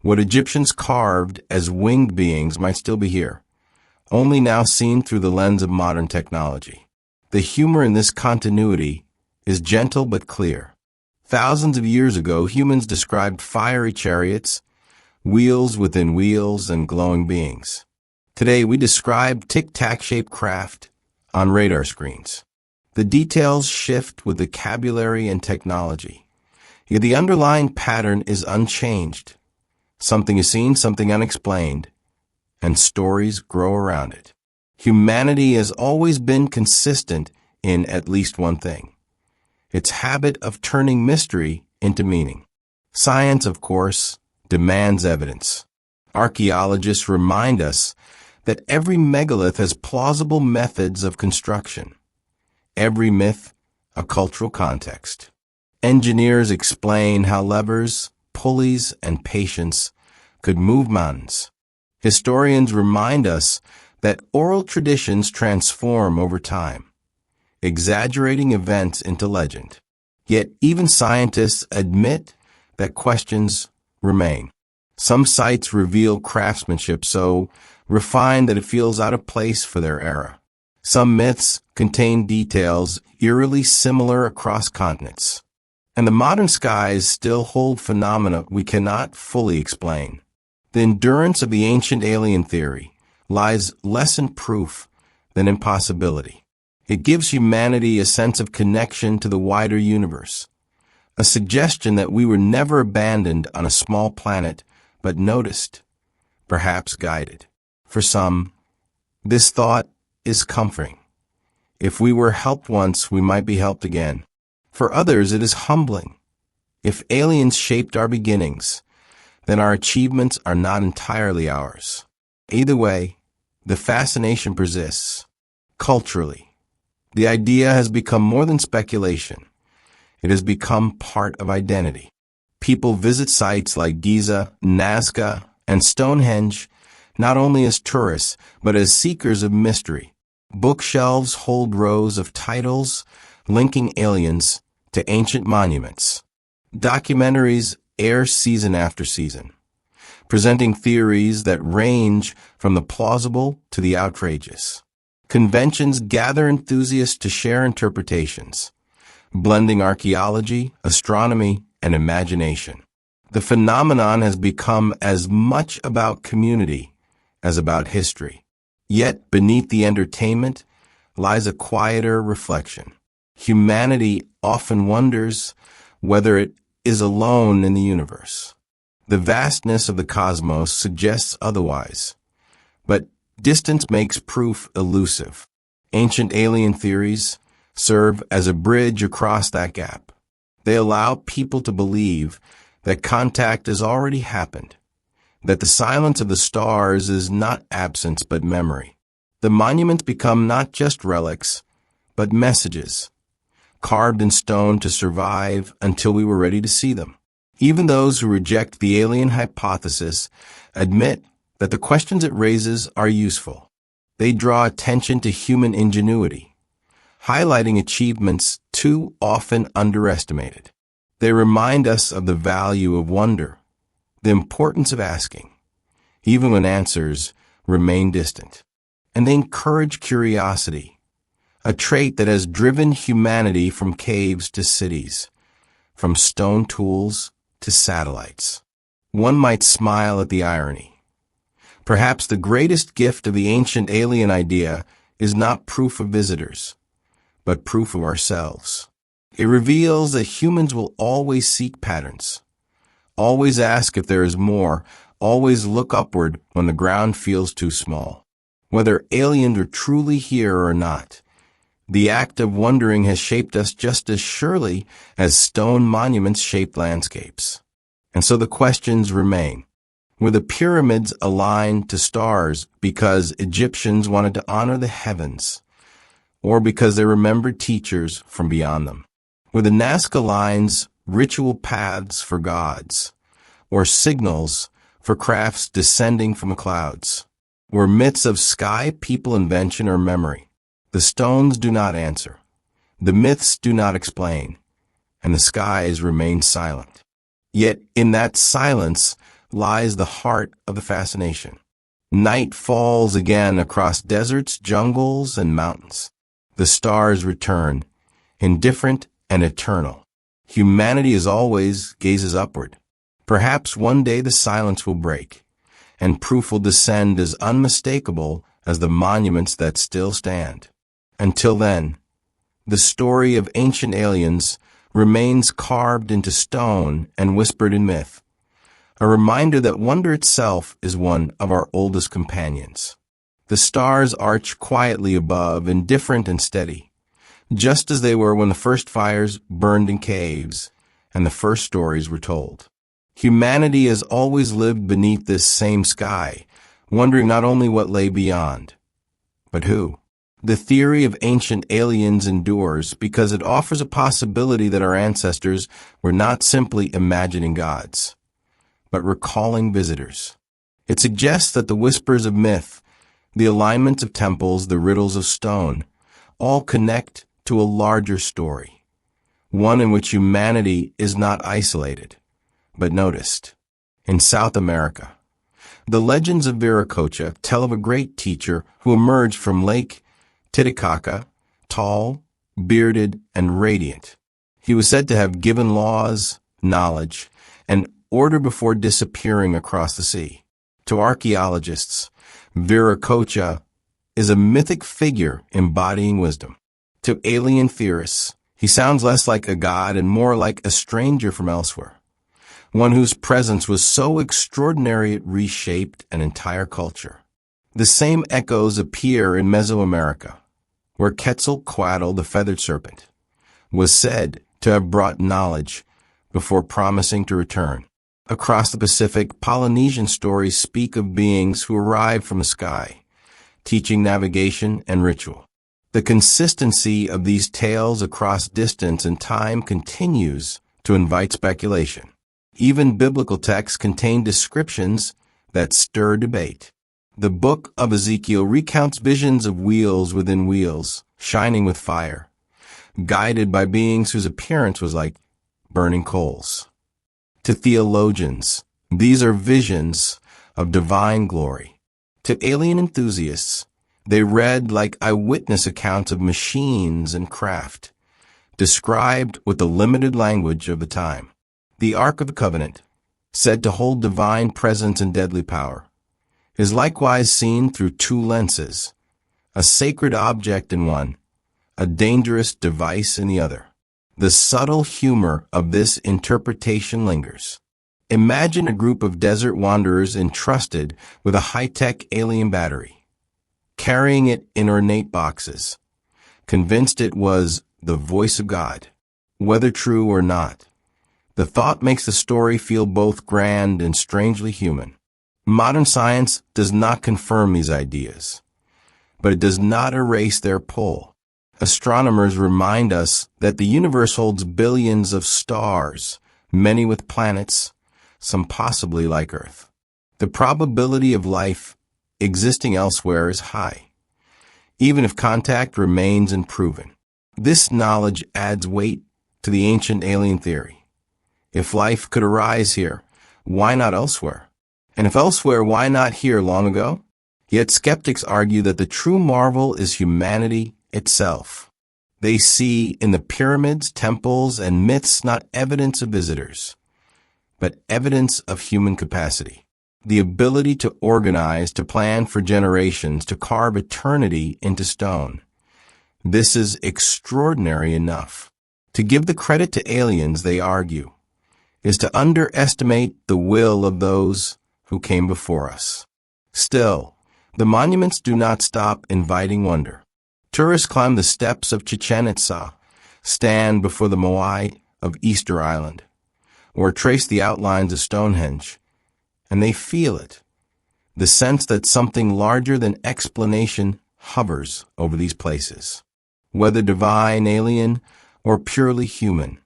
what Egyptians carved as winged beings might still be here, only now seen through the lens of modern technology. The humor in this continuity is gentle but clear. Thousands of years ago, humans described fiery chariots, wheels within wheels, and glowing beings. Today, we describe tic-tac-shaped craft on radar screens. The details shift with vocabulary and technology, yet the underlying pattern is unchanged. Something is seen, something unexplained, and stories grow around it. Humanity has always been consistent in at least one thing: its habit of turning mystery into meaning. Science, of course, demands evidence. Archaeologists remind us that every megalith has plausible methods of construction. Every myth, a cultural context. Engineers explain how levers, pulleys, and patience could move mountains. Historians remind us that oral traditions transform over time, exaggerating events into legend. Yet even scientists admit that questions remain. Some sites reveal craftsmanship so refined that it feels out of place for their era. Some myths contain details eerily similar across continents. And the modern skies still hold phenomena we cannot fully explain. The endurance of the ancient alien theory lies less in proof than in possibility. It gives humanity a sense of connection to the wider universe, a suggestion that we were never abandoned on a small planet, but noticed, perhaps guided. For some, this thought is comforting. If we were helped once, we might be helped again. For others, it is humbling. If aliens shaped our beginnings, then our achievements are not entirely ours. Either way, the fascination persists. Culturally, the idea has become more than speculation. It has become part of identity. People visit sites like Giza, Nazca, and Stonehenge not only as tourists, but as seekers of mystery. Bookshelves hold rows of titles linking aliens to ancient monuments. Documentaries air season after season, presenting theories that range from the plausible to the outrageous. Conventions gather enthusiasts to share interpretations, blending archaeology, astronomy, and imagination. The phenomenon has become as much about community as about history. Yet beneath the entertainment lies a quieter reflection. Humanity often wonders whether it is alone in the universe. The vastness of the cosmos suggests otherwise, but distance makes proof elusive. Ancient alien theories serve as a bridge across that gap. They allow people to believe that contact has already happened, that the silence of the stars is not absence but memory. The monuments become not just relics, but messages, carved in stone to survive until we were ready to see them. Even those who reject the alien hypothesis admit that the questions it raises are useful. They draw attention to human ingenuity, highlighting achievements too often underestimated. They remind us of the value of wonder, the importance of asking, even when answers remain distant. And they encourage curiosity, a trait that has driven humanity from caves to cities, from stone tools to satellites. One might smile at the irony. Perhaps the greatest gift of the ancient alien idea is not proof of visitors, but proof of ourselves. It reveals that humans will always seek patterns, always ask if there is more, always look upward when the ground feels too small. Whether aliens are truly here or not, the act of wondering has shaped us just as surely as stone monuments shape landscapes. And so the questions remain. Were the pyramids aligned to stars because Egyptians wanted to honor the heavens, or because they remembered teachers from beyond them? Were the Nazca Lines ritual paths for gods, or signals for crafts descending from the clouds? Were myths of sky people invention or memory? The stones do not answer. The myths do not explain, and the skies remain silent. Yet in that silence lies the heart of the fascination. Night falls again across deserts, jungles, and mountains. The stars return, indifferent and eternal. Humanity as always gazes upward. Perhaps one day the silence will break, and proof will descend as unmistakable as the monuments that still stand. Until then, the story of ancient aliens remains carved into stone and whispered in myth, a reminder that wonder itself is one of our oldest companions. The stars arch quietly above, indifferent and steady, just as they were when the first fires burned in caves and the first stories were told. Humanity has always lived beneath this same sky, wondering not only what lay beyond, but who. The theory of ancient aliens endures because it offers a possibility that our ancestors were not simply imagining gods, but recalling visitors. It suggests that the whispers of myth, the alignments of temples, the riddles of stone, all connect to a larger story, one in which humanity is not isolated, but noticed. In South America, the legends of Viracocha tell of a great teacher who emerged from Lake Titicaca, tall, bearded, and radiant. He was said to have given laws, knowledge, and order before disappearing across the sea. To archaeologists, Viracocha is a mythic figure embodying wisdom. To alien theorists, he sounds less like a god and more like a stranger from elsewhere, one whose presence was so extraordinary it reshaped an entire culture. The same echoes appear in Mesoamerica, where Quetzalcoatl, the feathered serpent, was said to have brought knowledge before promising to return. Across the Pacific, Polynesian stories speak of beings who arrived from the sky, teaching navigation and ritual. The consistency of these tales across distance and time continues to invite speculation. Even biblical texts contain descriptions that stir debate. The book of Ezekiel recounts visions of wheels within wheels, shining with fire, guided by beings whose appearance was like burning coals. To theologians, these are visions of divine glory. To alien enthusiasts, they read like eyewitness accounts of machines and craft, described with the limited language of the time. The Ark of the Covenant, said to hold divine presence and deadly power, is likewise seen through two lenses, a sacred object in one, a dangerous device in the other. The subtle humor of this interpretation lingers. Imagine a group of desert wanderers entrusted with a high-tech alien battery, carrying it in ornate boxes, convinced it was the voice of God. Whether true or not, the thought makes the story feel both grand and strangely human. Modern science does not confirm these ideas, but it does not erase their pull. Astronomers remind us that the universe holds billions of stars, many with planets, some possibly like Earth. The probability of life existing elsewhere is high, even if contact remains unproven. This knowledge adds weight to the ancient alien theory. If life could arise here, why not elsewhere? And if elsewhere, why not here long ago? Yet skeptics argue that the true marvel is humanity itself. They see in the pyramids, temples, and myths not evidence of visitors, but evidence of human capacity. The ability to organize, to plan for generations, to carve eternity into stone. This is extraordinary enough. To give the credit to aliens, they argue, is to underestimate the will of those who came before us. Still, the monuments do not stop inviting wonder. Tourists climb the steps of Chichen Itza, stand before the Moai of Easter Island, or trace the outlines of Stonehenge, and they feel it. The sense that something larger than explanation hovers over these places. Whether divine, alien, or purely human,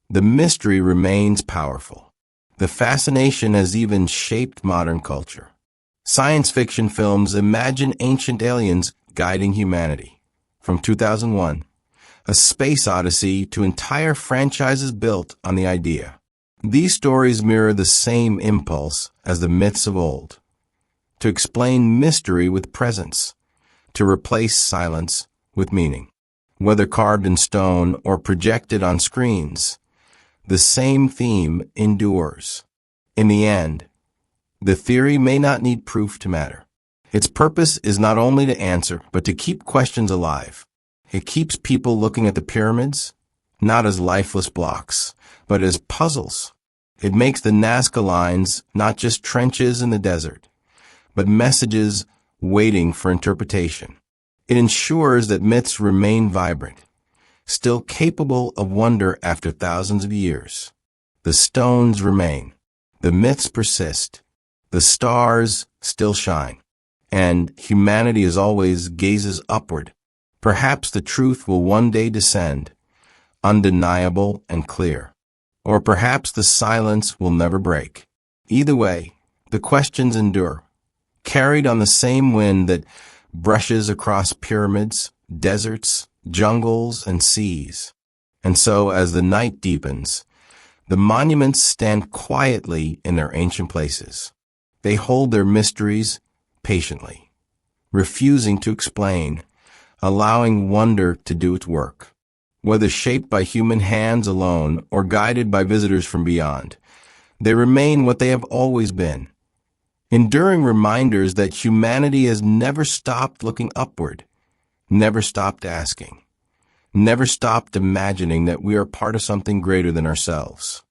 the mystery remains powerful. The fascination has even shaped modern culture. Science fiction films imagine ancient aliens guiding humanity. From 2001, A Space Odyssey, to entire franchises built on the idea. These stories mirror the same impulse as the myths of old: to explain mystery with presence, to replace silence with meaning. Whether carved in stone or projected on screens, the same theme endures. In the end, the theory may not need proof to matter. Its purpose is not only to answer, but to keep questions alive. It keeps people looking at the pyramids, not as lifeless blocks, but as puzzles. It makes the Nazca Lines not just trenches in the desert, but messages waiting for interpretation. It ensures that myths remain vibrant, still capable of wonder after thousands of years. The stones remain, the myths persist, the stars still shine, and humanity as always gazes upward. Perhaps the truth will one day descend, undeniable and clear. Or perhaps the silence will never break. Either way, the questions endure, carried on the same wind that brushes across pyramids, deserts, jungles, and seas. And so, as the night deepens, the monuments stand quietly in their ancient places. They hold their mysteries patiently, refusing to explain, allowing wonder to do its work. Whether shaped by human hands alone or guided by visitors from beyond, they remain what they have always been: enduring reminders that humanity has never stopped looking upward, never stopped asking, never stopped imagining that we are part of something greater than ourselves.